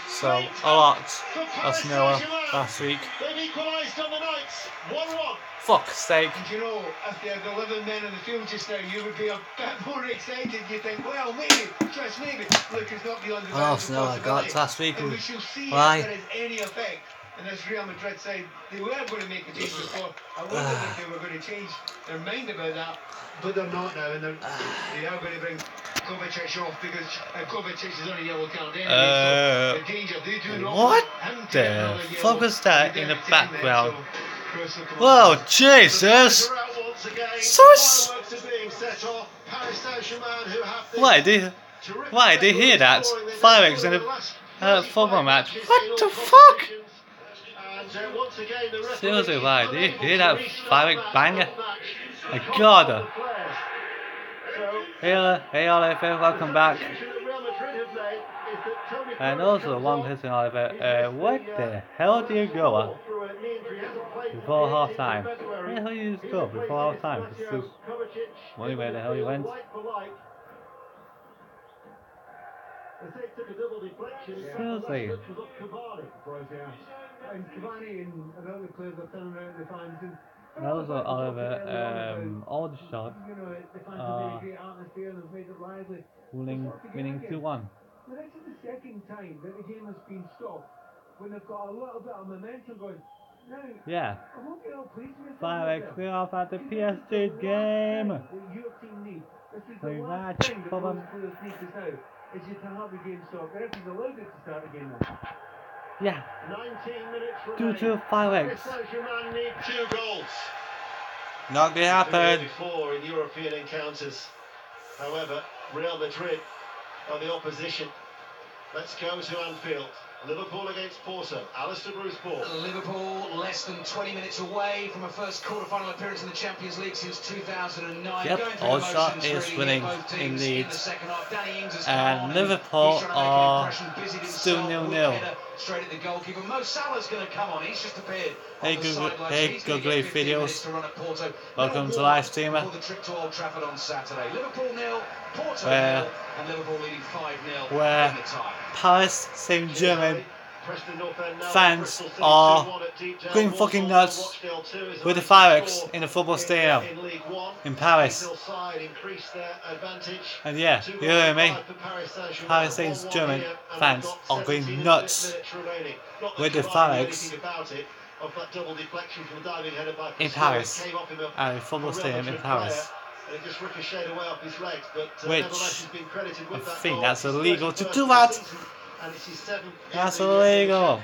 So a lot of snow last week. They've equalised on the Knights. 1-1. Fuck's sake. And you know, if they had 11 men in the field just now, you would be a bit more excited. You think, well, maybe, just maybe, look, it's not beyond the bounds of snow I got last week. And we shall see Why? if there is any effect. And this Real Madrid side, they were going to make a change before. I wondered if they were going to change their mind about that, but they're not now, and they are going to bring Kovacic off because Kovacic is on a yellow card anyway. So the danger, they do not what want the fuck was that in the background? Whoa, Jesus! Sus! Why did you hear that? Fireworks in a football match. What the fuck? Seriously, why did you hear that firework banger? My God! Hey Oliver, welcome back. And also one question, Oliver, what the hell do you go before half time? Where the hell you just go before half time? Just wondering where the hell you went. Seriously. And Cavani and other players are turning around the fans and And also Oliver, all the shots winning 2-1. Well, this is the second time that the game has been stopped when they've got a little bit of momentum going. Now, yeah. I won't get all pleased with Fireworks go off at the PSG game. Your team needs. This is Very the last much thing that for most them. players need to know is you can have the game stopped. The rest is allowed it to start again now. Yeah. 19 minutes Due to fireworks. Paris Saint-Germain need 2 goals. Not gonna happen. Before in European encounters. However, Real Madrid are the opposition. Let's go to Anfield. Liverpool against Porto. Alistair Bruce Paul. Liverpool less than 20 minutes away from a first quarter-final appearance in the Champions League since 2009. Yep, Oldshot is really winning in indeed. And Liverpool are still 0-0. Straight at the goalkeeper. Mo Salah's going to come on. He's just appeared. Hey Google videos. Welcome to live streamer. The trip to Old Trafford on Saturday. Liverpool 0, Porto 0, and Liverpool leading 5-0 in the tie. Paris Saint-Germain fans are going fucking nuts with the fireworks in the football stadium in Paris. And yeah, you hear me? Paris Saint-Germain fans are going nuts with the fireworks in Paris at the football stadium in Paris. Which I think that's illegal to do that. That's illegal.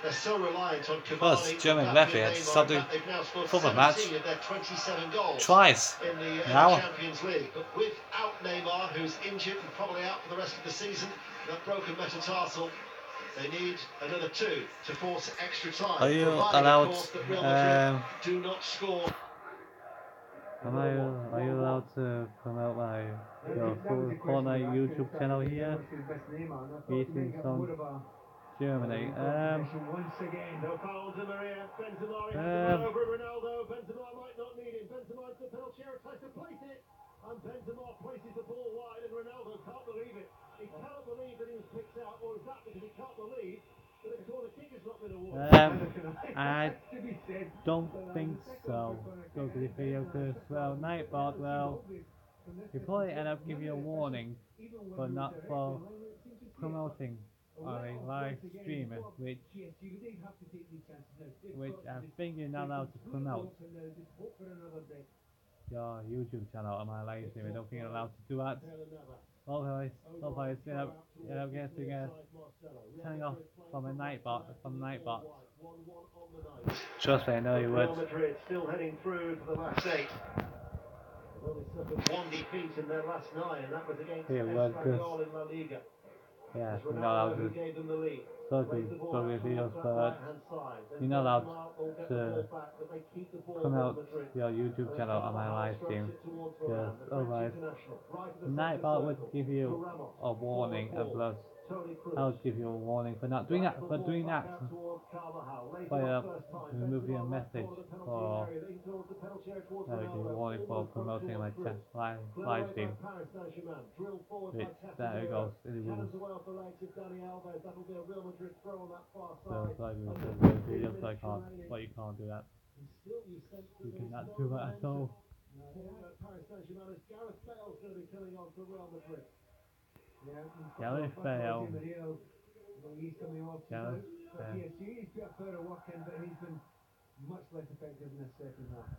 They're so reliant on Plus, German referee had to stop the football match twice in the now. Champions League. But without Neymar, who's injured and probably out for the rest of the season, that broken metatarsal, they need another 2 to force extra time. Are you allowed? Do not score. Are you allowed to promote my Fortnite YouTube channel here? Beating some Germany. Once again, no foul to Maria. Benzema over Ronaldo. Benzema might not need it. Benzema to Peltier, tries to place it, and Benzema places the ball wide, and Ronaldo can't believe it. He cannot believe that he was picked out, or is that because he can't believe that a corner kick has not been awarded? I don't think so. Go to the video first. Well, Nightbot, well, you probably end up giving you a warning, but not for promoting on a live stream, which I think you're not allowed to promote your YouTube channel on my live stream. I don't think you're allowed to do that. Hopefully it's end up getting turning off from a Nightbot. Trust me, I know you would. Real Madrid still heading through for the last 8. They've only suffered 1 defeat in their last 9, and that was against Espanyol in La Liga. Yeah, you're not allowed to talk videos, but you're not allowed to promote your YouTube channel on my live stream, because otherwise Nightbot would give you a warning, and plus I'll give you a warning for not doing that. For doing that, remove your message for give you a warning for promoting my live stream. Which there it goes. It is. So I can't. But you can't do that. You cannot do that at all. Gareth Bale. He's got further work in, but he's been much less effective in this second half.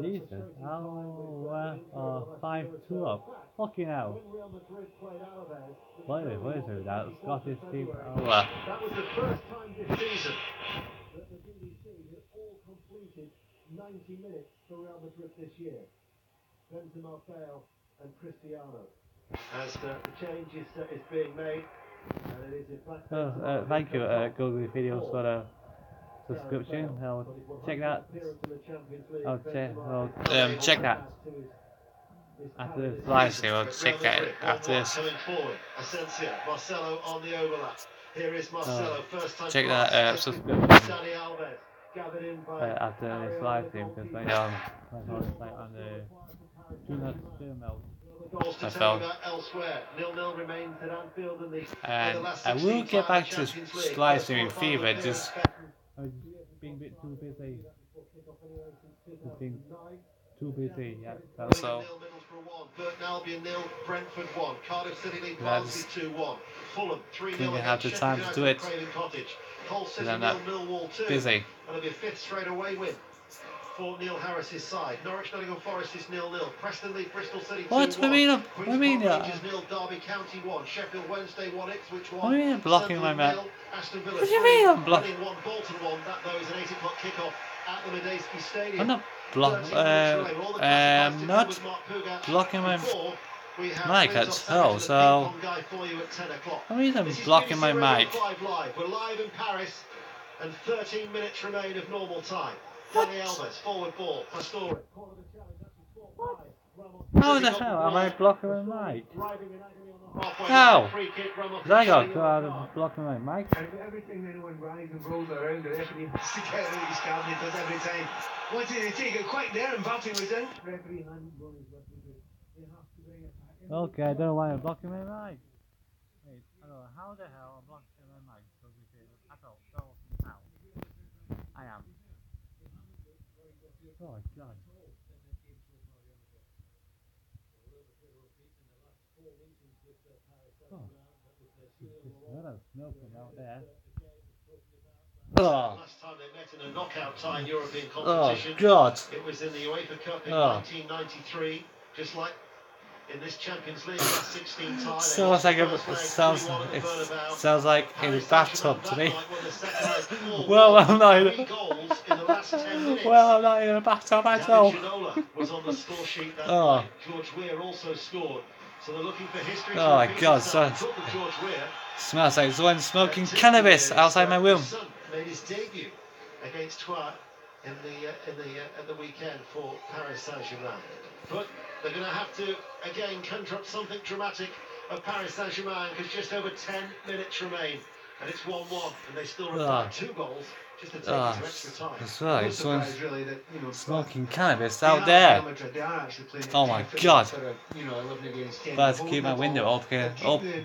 Jesus, how 5-2 up. Fucking hell. What is that? Scottish team. That was the first time this season that the BBC had all completed 90 minutes for Real Madrid this year. Benzema, Bale and Cristiano. As the change is being made, and it is in fact... thank you, Google Videos, for the subscription. I'll check that. I'll check that after this live stream. I'll check that after this. Marcelo on the overlap. Here is Marcelo, first time check that subscription after this live stream, because right now I'm on the Do Not Stream mode. I felt. And I will get back to live streaming fever, just I've been a bit too busy. Yeah, that's all. Burton Albion 0, Brentford 1, Cardiff City lead Barnsley 2-1, Fulham 3-0. Didn't have the time to do it. Hull City 0, Millwall 2. Busy. And it'll be a 5th straight away win for Neil Harris's side. Norwich Nottingham Forest is 0-0. Preston League Bristol City 2-1. What do you mean? Rangers 0, Derby County 1, Sheffield Wednesday 1, Ipswich 1. What do you mean blocking my map? What do you mean I'm blocking? 1, Bolton 1. That though is an 8 o'clock kickoff at the Medeski Stadium. I'm not blocking my mic at all, so I mean I'm blocking my mic. We're live in Paris, and 13 minutes remain of normal time. Dani Alves, forward ball, Pastore. How the hell am I blocking my mic? How? I got blocking my mic. Everything anyone rides and rolls around, the referee has to get out his card, he does every time. What did he take it quite there, and Mbappe was in? Referee hadn't blown his referee. They have to bring it back. Okay, I don't know why I'm blocking my mic. Wait, how the hell I'm locked in my mind because we did adult goals now. I am. Oh god. Oh. There's smoking out there. Oh. Last time they met in a knockout tie in European competition. Oh god. It was in the UEFA Cup in 1993, just like in this Champions League last 16 tie. Sounds like sounds like in a bathtub to me. Well, I'm not in a bathtub at all. Was on the score sheet that oh. night. George Weah also scored. So they're looking for history. Oh my god, smells like someone smoking cannabis outside my room. Made his debut against Troyes at the weekend for Paris Saint-Germain. But they're going to have to again conjure up something dramatic of Paris Saint-Germain because just over 10 minutes remain and it's 1-1 and they still require 2 goals just to take it to extra time. That's right, someone's smoking cannabis out there. Oh my god. But I have to keep my window open.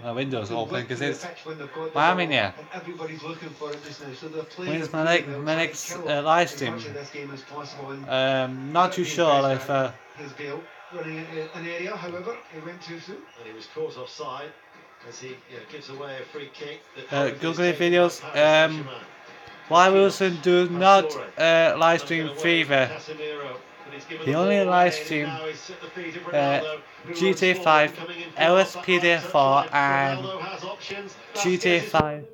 My window's open because it's I'm in here. When's my next live stream? Not too sure if running an area, however, he went too soon. And he was caught offside as he gives away a free kick. Google videos. Why Wilson do not live stream FIFA? He only live stream GTA 5, LSPD 4 and GTA 5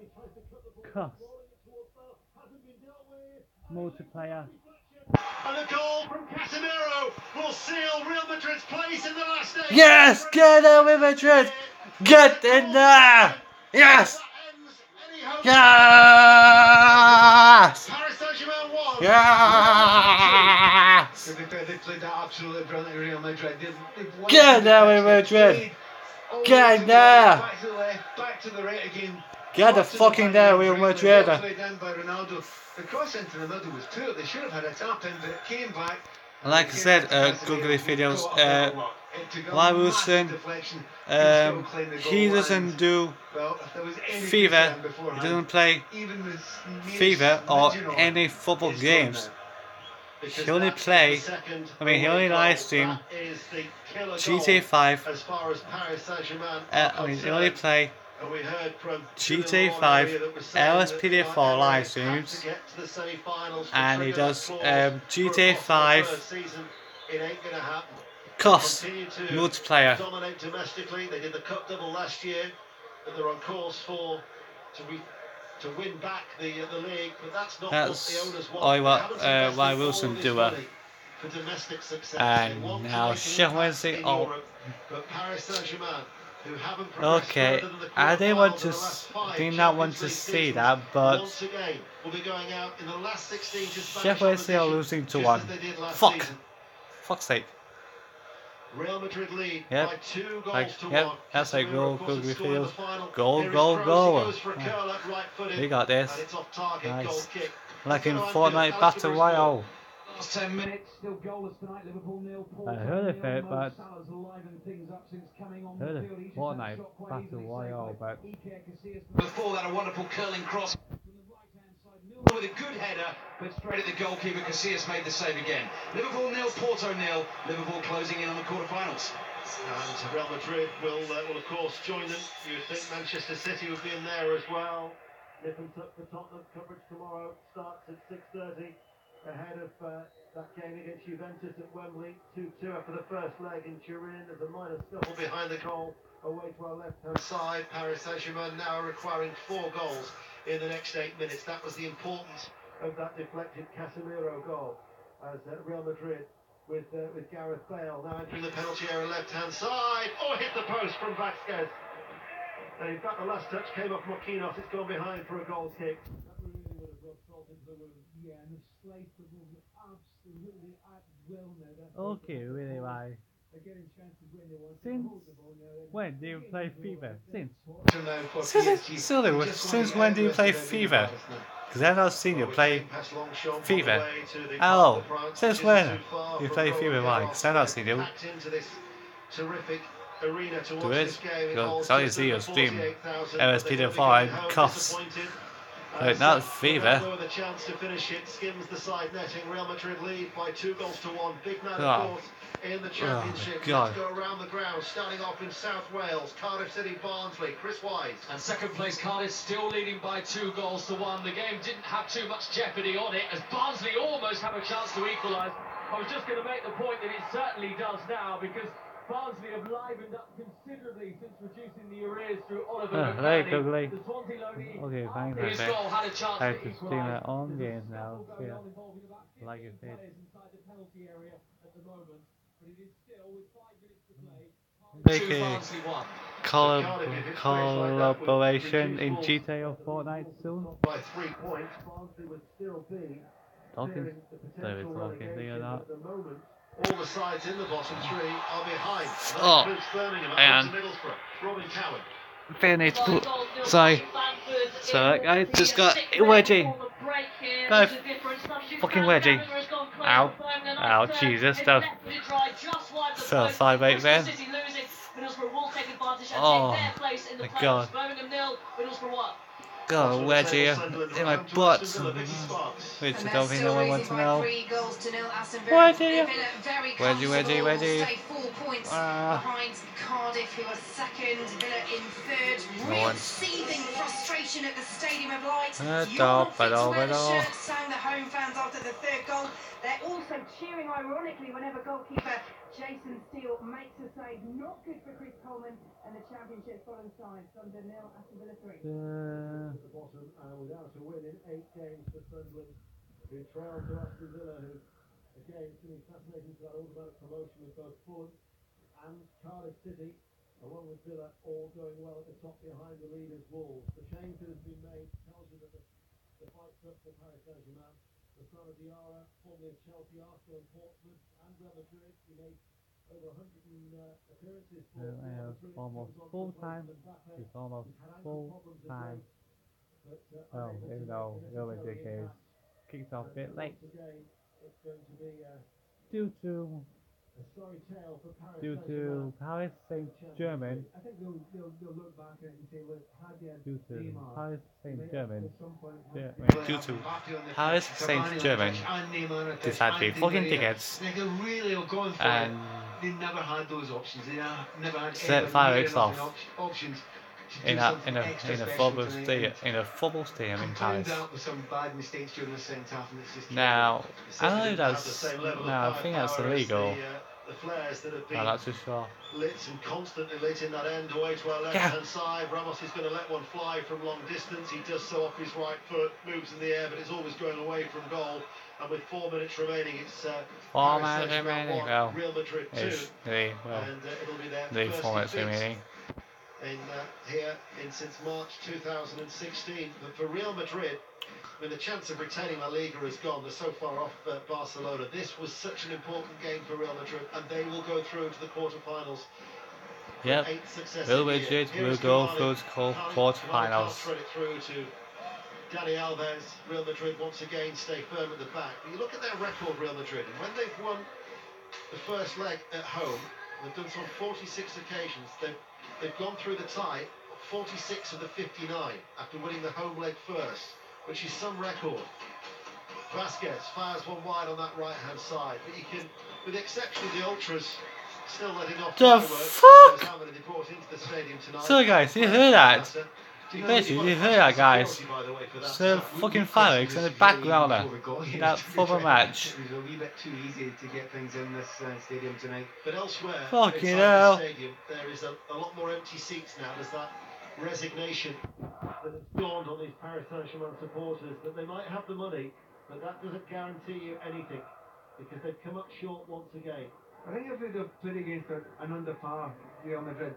multiplayer. And a goal from Casemiro will seal Real Madrid's place in the last 8. Yes, get in with Madrid. Get in there. Yes. Yes. Paris Saint-Germain won. Yes. They played that absolutely brilliantly, Real Madrid. Get in there with Madrid. Get in there. Back to the left, back to the right again. Get the fucking there, Real Madrid. The cross into the middle was poor. They should have had a tap in, but it came back. Like I said, Google videos. Why Wilson? He doesn't do FIFA. He doesn't play FIFA or any football games. He only play. He only live stream GTA 5. He only play GTA 5, LSPD 4 live streams, and he does GTA 5 COS multiplayer. Dominate domestically. They did the cup double last year, but they're on course to win back the league. But that's not what the owners want. Why Wilson do it. For domestic success. And now Sheffield Wednesday. But Paris Saint-Germain. Okay, I did not want to see that, but Sheffield Wednesday are losing to 1. Fuck's sake. Real Madrid lead by 2 goals to 1. That's like goal, goal. We got this. Nice. Like in Fortnite Battle Royale. Last 10 minutes, still goalless tonight. Liverpool 0. I heard of it, but heard of Fortnite Battle Royale, but before that, a wonderful curling cross with a good header, but straight at the goalkeeper. Casillas made the save again. Liverpool 0, Porto 0. Liverpool closing in on the quarterfinals. And Real Madrid will of course join them. You would think Manchester City would be in there as well. Nip and tuck for Tottenham. Coverage tomorrow starts at 6:30. Ahead of that game against Juventus at Wembley, 2-2 for the first leg in Turin. There's a minor scuffle behind the goal away to our left-hand side. Paris Saint-Germain now requiring 4 goals in the next 8 minutes. That was the importance of that deflected Casemiro goal as Real Madrid with Gareth Bale now entering the penalty area left-hand side. Oh, hit the post from Vasquez. And in fact, the last touch came off Marquinhos. It's gone behind for a goal kick. That really would have rubbed salt into the wound. Yeah, and the slate was absolutely at will now. Okay, really, why? They're getting chances when they want Since to hold the ball now. when do you play FIFA? Since when do you play FIFA? Because I've not seen you play FIFA. Oh, since when you play FIFA? Why? Because I've not seen you. Terrific arena to watch Do this it. game. It Go. holds Sorry to just see your under stream. 48,000, but LSP they're to going to be 5 going home cuffs. disappointed. Right, now it's Sevilla Fever. with a chance to finish it, skims the side netting. Real Madrid lead by 2-1. Big man, Oh. of course, in the championship. God. Let's go around the ground, starting off in South Wales, Cardiff City, Barnsley. Chris Wise. And second place Cardiff still leading by 2-1. The game didn't have too much jeopardy on it as Barnsley almost have a chance to equalise. I was just going to make the point that it certainly does now because Barnsley have livened up considerably since reducing the arrears through Oliver Right, McCartney. ugly. The Swansea loanee Okay, thanks. his goal had a chance I to have to stream equalise. my own games now. There's a Yeah. scuffle going on involving about 50 Like you said. players inside the penalty area at the moment, but it is still with 5 minutes to play. Big Two Barnsley won. collaboration in GTA or Fortnite soon. By 3 points, Barnsley would still be Talking. clearing the So potential it's talking. Do you relegation know? at the moment. All the sides in the bottom 3 are behind. That Oh, includes Birmingham and- and Middlesbrough. Robin Cowan. Finish. Sorry. Sorry, I just got a wedgie. Go. Fucking wedgie. Ow. Ow, Jesus. That fell 5-8 then. Oh, my God. Got a wedgie in my butt. Which I don't think anyone wants to know. Wedgie. Wedgie. Behind Cardiff, who are second, Villa in third. No Real one. seething frustration at the Stadium of Light. Stop, You're not fit to but wear the all. shirt, sang the home fans after the third goal. They're also cheering ironically whenever goalkeeper Jason Steele makes a save. Not good for Chris Coleman and the championship following side. Sunderland 0, Aston Villa 3. At the bottom, without a win in 8 games for Sunderland, who trailed to Aston Villa, who again it's going to be fascinating to that automatic promotion with both Fulham and Cardiff City, along with Villa, all going well at the top behind the leaders Wolves. The change that has been made tells you that the fight's up for Paris Saint-Germain. Lassana Diarra, formerly of Chelsea, Arsenal and Portsmouth, and Real Madrid, he made over 100 appearances for I have almost full time. It's almost full time. Oh, even though Real Madrid is kicked off a bit late It's going to be due to a sorry tale for Paris Paris Saint-Germain. I think they'll look back at it and say, look, had you had Due to Neymar, Paris Saint-Germain. at some point Yeah, have- due to Paris Saint-Germain decided to fucking tickets They could really have gone for and it. They never had those options. They never had set anywhere Fireworks near enough off options to in do a something extra special football tonight. stadium in Compound Paris. that with some bad mistakes during the second half, and it's just Now I Certainly know didn't have the that's same level of I think that's firepower as illegal. The flares that have been I'm not too sure. lit and constantly lit in that end away to our left-hand side. Ramos is going to let one fly from long distance. He does so off his right foot, moves in the air, but it's always going away from goal. And with 4 minutes remaining, it's 4 Paris minutes Saint-Germain remaining. 1, Well, Real Madrid 2. it's the And it'll be their the first 4 minutes defeat remaining. in here since March 2016. But for Real Madrid, I mean, the chance of retaining La Liga is gone. They're so far off Barcelona. This was such an important game for Real Madrid, and they will go through to the quarterfinals. Yep. 8th successive Real year. Madrid will Here's go Cavani. through to Cavani quarterfinals. thread it through to Dani Alves. Real Madrid once again stay firm at the back. But you look at their record, Real Madrid, and when they've won the first leg at home, they've done so on 46 occasions. They've gone through the tie 46 of the 59 after winning the home leg first, which is some record. Vasquez fires one wide on that right-hand side, but you can, with the exception of the ultras still letting off The fireworks, fuck? how many they brought into the stadium tonight. So guys, you heard that? Basically, you heard that, guys. So fucking fireworks in the background there. That football match. It was a wee bit too easy to get things in this stadium tonight. But elsewhere, Fucking inside hell. the stadium, there is a lot more empty seats now. There's that resignation that has dawned on these Paris Saint-Germain supporters that they might have the money, but that doesn't guarantee you anything because they've come up short once again. I think if they'd have played against an under par Real Madrid,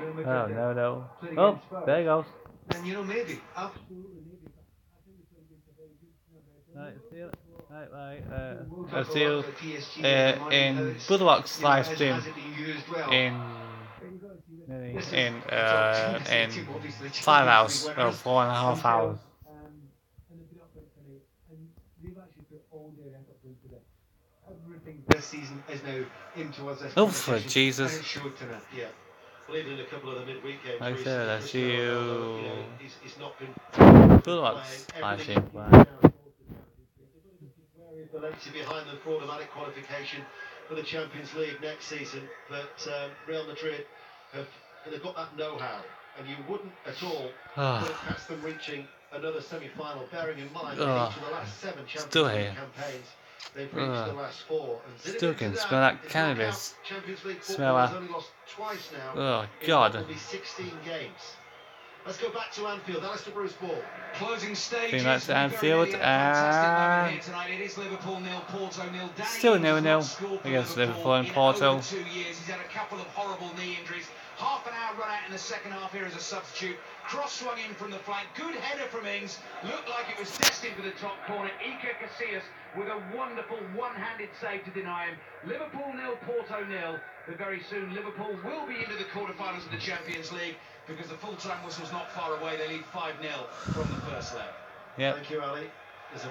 Real Madrid Oh no. played Oh, against Spurs, there he goes. then maybe, absolutely maybe. I think we played against a very good Right, see you. Right. I'll see you in Budwalk's live stream in 5 hours or 4.5 hours. And they've been up for it tonight, and they've actually put all their effort into it. everything this season is now in towards this Oh, for competition, Jesus. and it showed tonight. Yeah. Well, even in a couple of the midweek games I recently, said, I see Cristiano you. Ronaldo, you know, he's not been Good luck. everything Flashing. Valencia behind the automatic qualification for the Champions League next season, but Real Madrid they've got that know-how, and you wouldn't at all put it past them reaching another semi-final, bearing in mind that each of the last 7 Champions League campaigns they've reached the last 4. And Still can smell that cannabis. Champions League Smell football that. has only lost twice now. Oh in God. what will be 16 games. Let's go back to Anfield. Alistair Bruce Ball. Closing stages. Bring that to Anfield and it is Liverpool 0, Porto 0. Still 0-0 against Liverpool and Porto. In over 2 years, he's had a couple of horrible knee injuries. Half an hour run out in the second half here as a substitute. Cross swung in from the flank. Good header from Ings. Looked like it was destined for the top corner. Iker Casillas with a wonderful one-handed save to deny him. Liverpool 0, Porto 0. But very soon Liverpool will be into the quarterfinals of the Champions League because the full-time whistle's not far away. They lead 5-0 from the first leg. Yep. Thank you, Ali.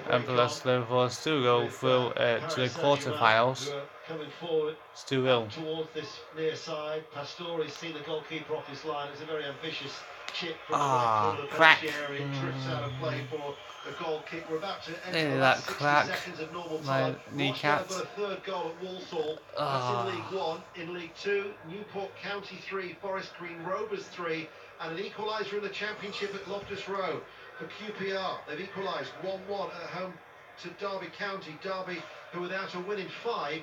And plus Liverpool still go through to the quarterfinals. Coming forward, Still will. towards this near side. Pastore's seen the goalkeeper off his line. It's a very ambitious chip from the right corner of the penalty area. Trips out of play for a goal kick. We're about to enter the last 60 seconds of normal time. Kneecap. Got a third goal at Walsall. That's in League 1. In League 2, Newport County 3, Forest Green Rovers 3, and an equaliser in the Championship at Loftus Road for QPR. They've equalised 1-1 at home to Derby County. Derby, who without a win in 5,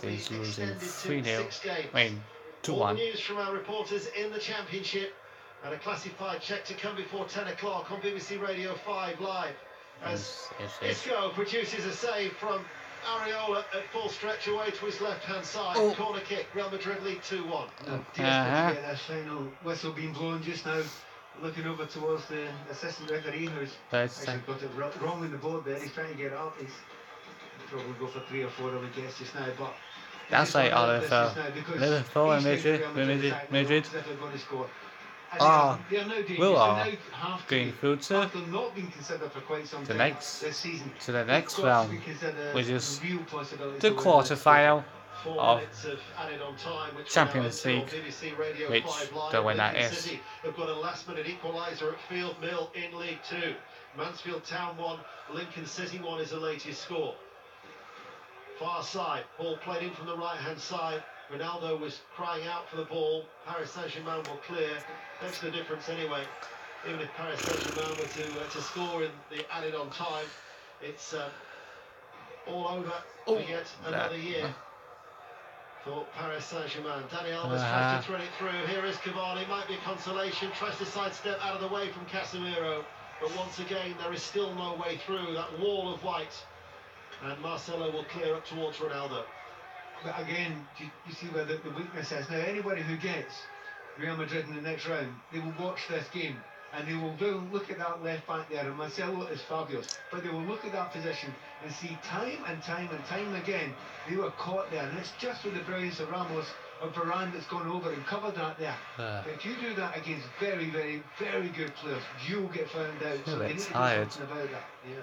He's losing 3-0. I mean, 2-1. All the news from our reporters in the Championship, and a classified check to come before 10 o'clock on BBC Radio 5 Live. As Isco produces a save from Areola at full stretch away to his left-hand side. Corner kick, Real Madrid lead 2-1. That final whistle being blown just now. Looking over towards the assistant referee who's actually got it wrong in the board there. He's trying to get it up. He's probably go for 3 or 4 I would guess just now, but that's like Liverpool and Madrid will are going through to the next round, which is the quarterfinal of Champions League, which the winner is. They've got a last-minute equaliser at Field Mill in League 2. Mansfield Town 1, Lincoln City 1 is the latest score. Far side, ball played in from the right-hand side. Ronaldo was crying out for the ball. Paris Saint-Germain will clear. Makes the difference anyway. Even if Paris Saint-Germain were to score in the added-on time, it's all over for yet another year for Paris Saint-Germain. Dani Alves tries to thread it through. Here is Cavani. Might be a consolation. Tries to sidestep out of the way from Casemiro. But once again, there is still no way through that wall of white. And Marcelo will clear up towards Ronaldo. But again, you see where the weakness is. Now, anybody who gets Real Madrid in the next round, they will watch this game and they will look at that left back there, and Marcelo is fabulous, but they will look at that position and see time and time again they were caught there, and it's just with the brilliance of Ramos or Varane that's gone over and covered that there. But if you do that against very, very, very good players, you'll get found out. So they need to do something about that. Yeah.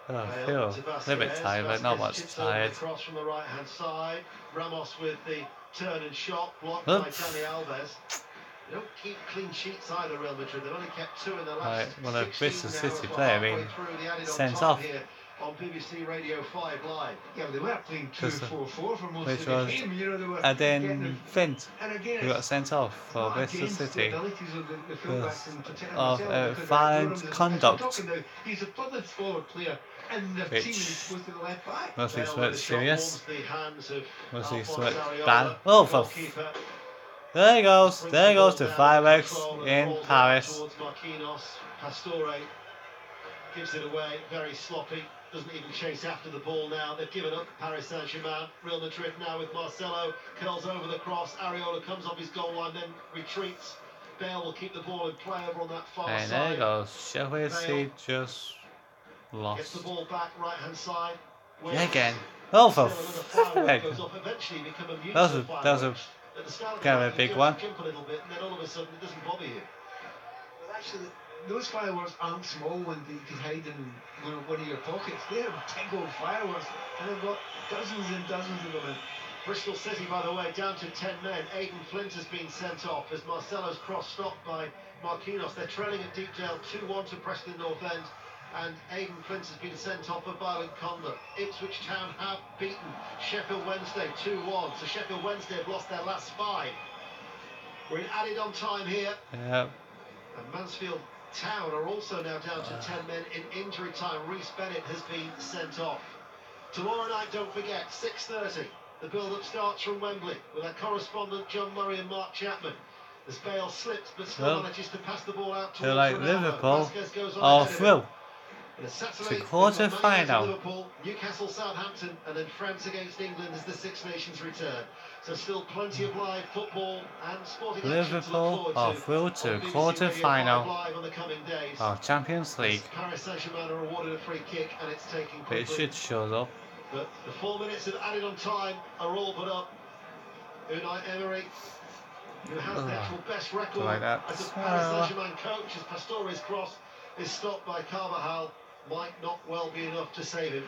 I feel a little bit tired, but not much tired. Cross from the right-hand side. Ramos with the turn and shot, blocked by Dani Alves. They don't keep clean sheets either, Real Madrid. They've only kept 2 in the last 16 well, a Bristol City now, player being sent off. Here on BBC Radio 5 Live. Yeah, they were playing 2-4-4 for most of the game. You know, they were and then Fint, who got sent off for Bristol City of violent conduct. He's a furthest forward player, and the team is supposed to the left back. Mostly Switch serious. Mostly Switch bad. Oh, for there he goes. There he goes to fireworks in Paris. Pastore gives it away, very sloppy. Doesn't even chase after the ball now. They've given up. Paris Saint-Germain. Real Madrid now with Marcelo. Curls over the cross. Areola comes off his goal line, then retreats. Bale will keep the ball in play over on that far side. And there he goes. Chelsea just lost. Gets the ball back, right hand side. Yeah, again. Oh, for that was a kind of a big one. Jump a little bit, and then all of a sudden it doesn't bother you. Well, actually, those fireworks aren't small ones that you can hide in one of your pockets. They're big old fireworks, and they've got dozens and dozens of them in. Bristol City, by the way, down to 10 men. Aidan Flint has been sent off as Marcelo's cross stopped by Marquinhos. They're trailing at Deepdale 2-1 to Preston North End, and Aidan Flint has been sent off for violent conduct. Ipswich Town have beaten Sheffield Wednesday 2-1, so Sheffield Wednesday have lost their last 5. We're in added on time here. Yep. And Mansfield Town are also now down to 10 men in injury time. Reece Bennett has been sent off. Tomorrow night, don't forget, 6:30. The build-up starts from Wembley with our correspondent John Murray and Mark Chapman. As Bale slips but still manages to pass the ball out towards like Ronaldo. Liverpool Vasquez goes on are ahead of him. through And Saturday, to quarter we've got Man United, final. Liverpool, Newcastle, Southampton, and then France against England as the Six Nations return. So still plenty of live football and sporting action to Liverpool look are forward through on to BBC quarter Radio final 5 Live on the coming days. of Champions League. Paris Saint-Germain are awarded a free kick and it's taken quickly. It should show up. But the 4 minutes of added on time are all but up. Unai Emery, who has the actual best record like that. as a Paris Saint-Germain coach, as Pastore's cross is stopped by Carvajal, might not well be enough to save him.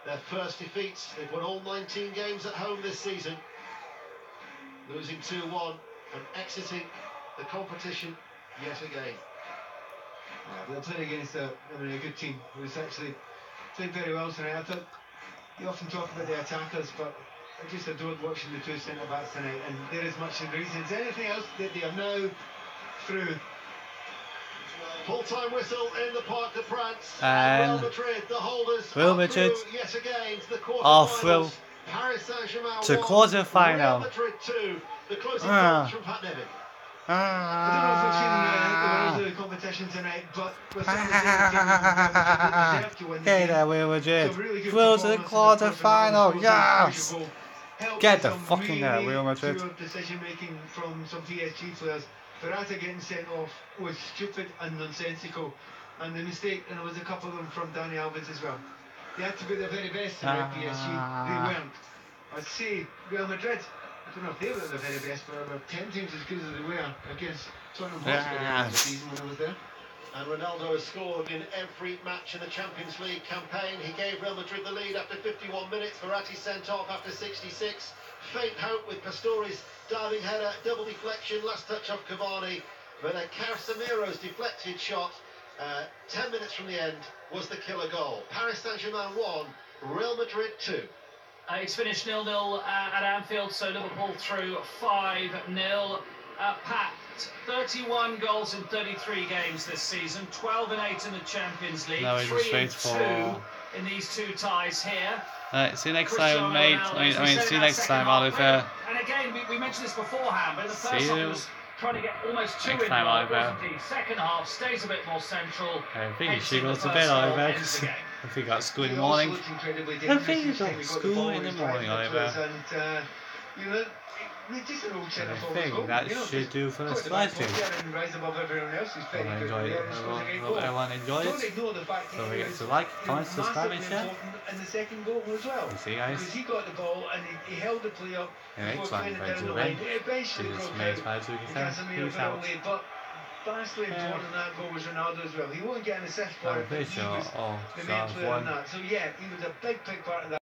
Their first defeats, they've won all 19 games at home this season, losing 2-1 and exiting the competition yet again. They're playing against a good team who's actually played very well tonight. I thought you often talk about the attackers, but I just adored watching the 2 centre-backs tonight, and they're as much the reasons anything else that they are now through. Full-time whistle in the Parc des Princes. And Real Madrid, the holders, Real Madrid are through yet again to the are through quarter-finals. Paris Saint-Germain to 1, quarter final. Real Madrid 2. The closing thoughts from Pat Nevin. I don't know if we've seen the rules of the competition tonight, but we're certainly seeing a team that deserve to win the Okay, game. there, Real Madrid. So really good Through to the performance in quarter first final. round, Yes! helped Get with the some fucking really Real Madrid. poor decision making from some PSG players. Verratti getting sent off was stupid and nonsensical, and the mistake, and there was a couple of them from Dani Alves as well. They had to be their very best in PSG. They weren't. I'd say Real Madrid, I don't know if they were the very best, but they were 10 times as good as they were against Tottenham Hotspur the season when I was there. And Ronaldo has scored in every match in the Champions League campaign. He gave Real Madrid the lead after 51 minutes. Verratti sent off after 66. Faint hope with Pastore's diving header, double deflection, last touch off Cavani. But Casemiro's deflected shot, 10 minutes from the end, was the killer goal. Paris Saint-Germain 1, Real Madrid 2. It's finished 0-0 at Anfield, so Liverpool through 5-0. Pat, 31 goals in 33 games this season, 12 and 8 in the Champions League, 3 and 2 in these 2 ties here. See you next time, mate. See you next time, Oliver. And again, we mentioned this beforehand, but in the first half was trying to get almost 2 in, wasn't he? Second half stays a bit more central. I think you should go to bed, Oliver, because I think I got school in the morning. I think you got school in the morning, Oliver. You know, just an old I think that should do for this live stream. Everyone enjoyed it. Don't forget to like, comment, subscribe and share. And the second goal as well. You see, guys. Because he got the ball and he held the play up. Next one, Peace out. But vastly important in that goal was Ronaldo as well. He won't get an assist for it, but he was the main player in that. So yeah, he was a big part of that.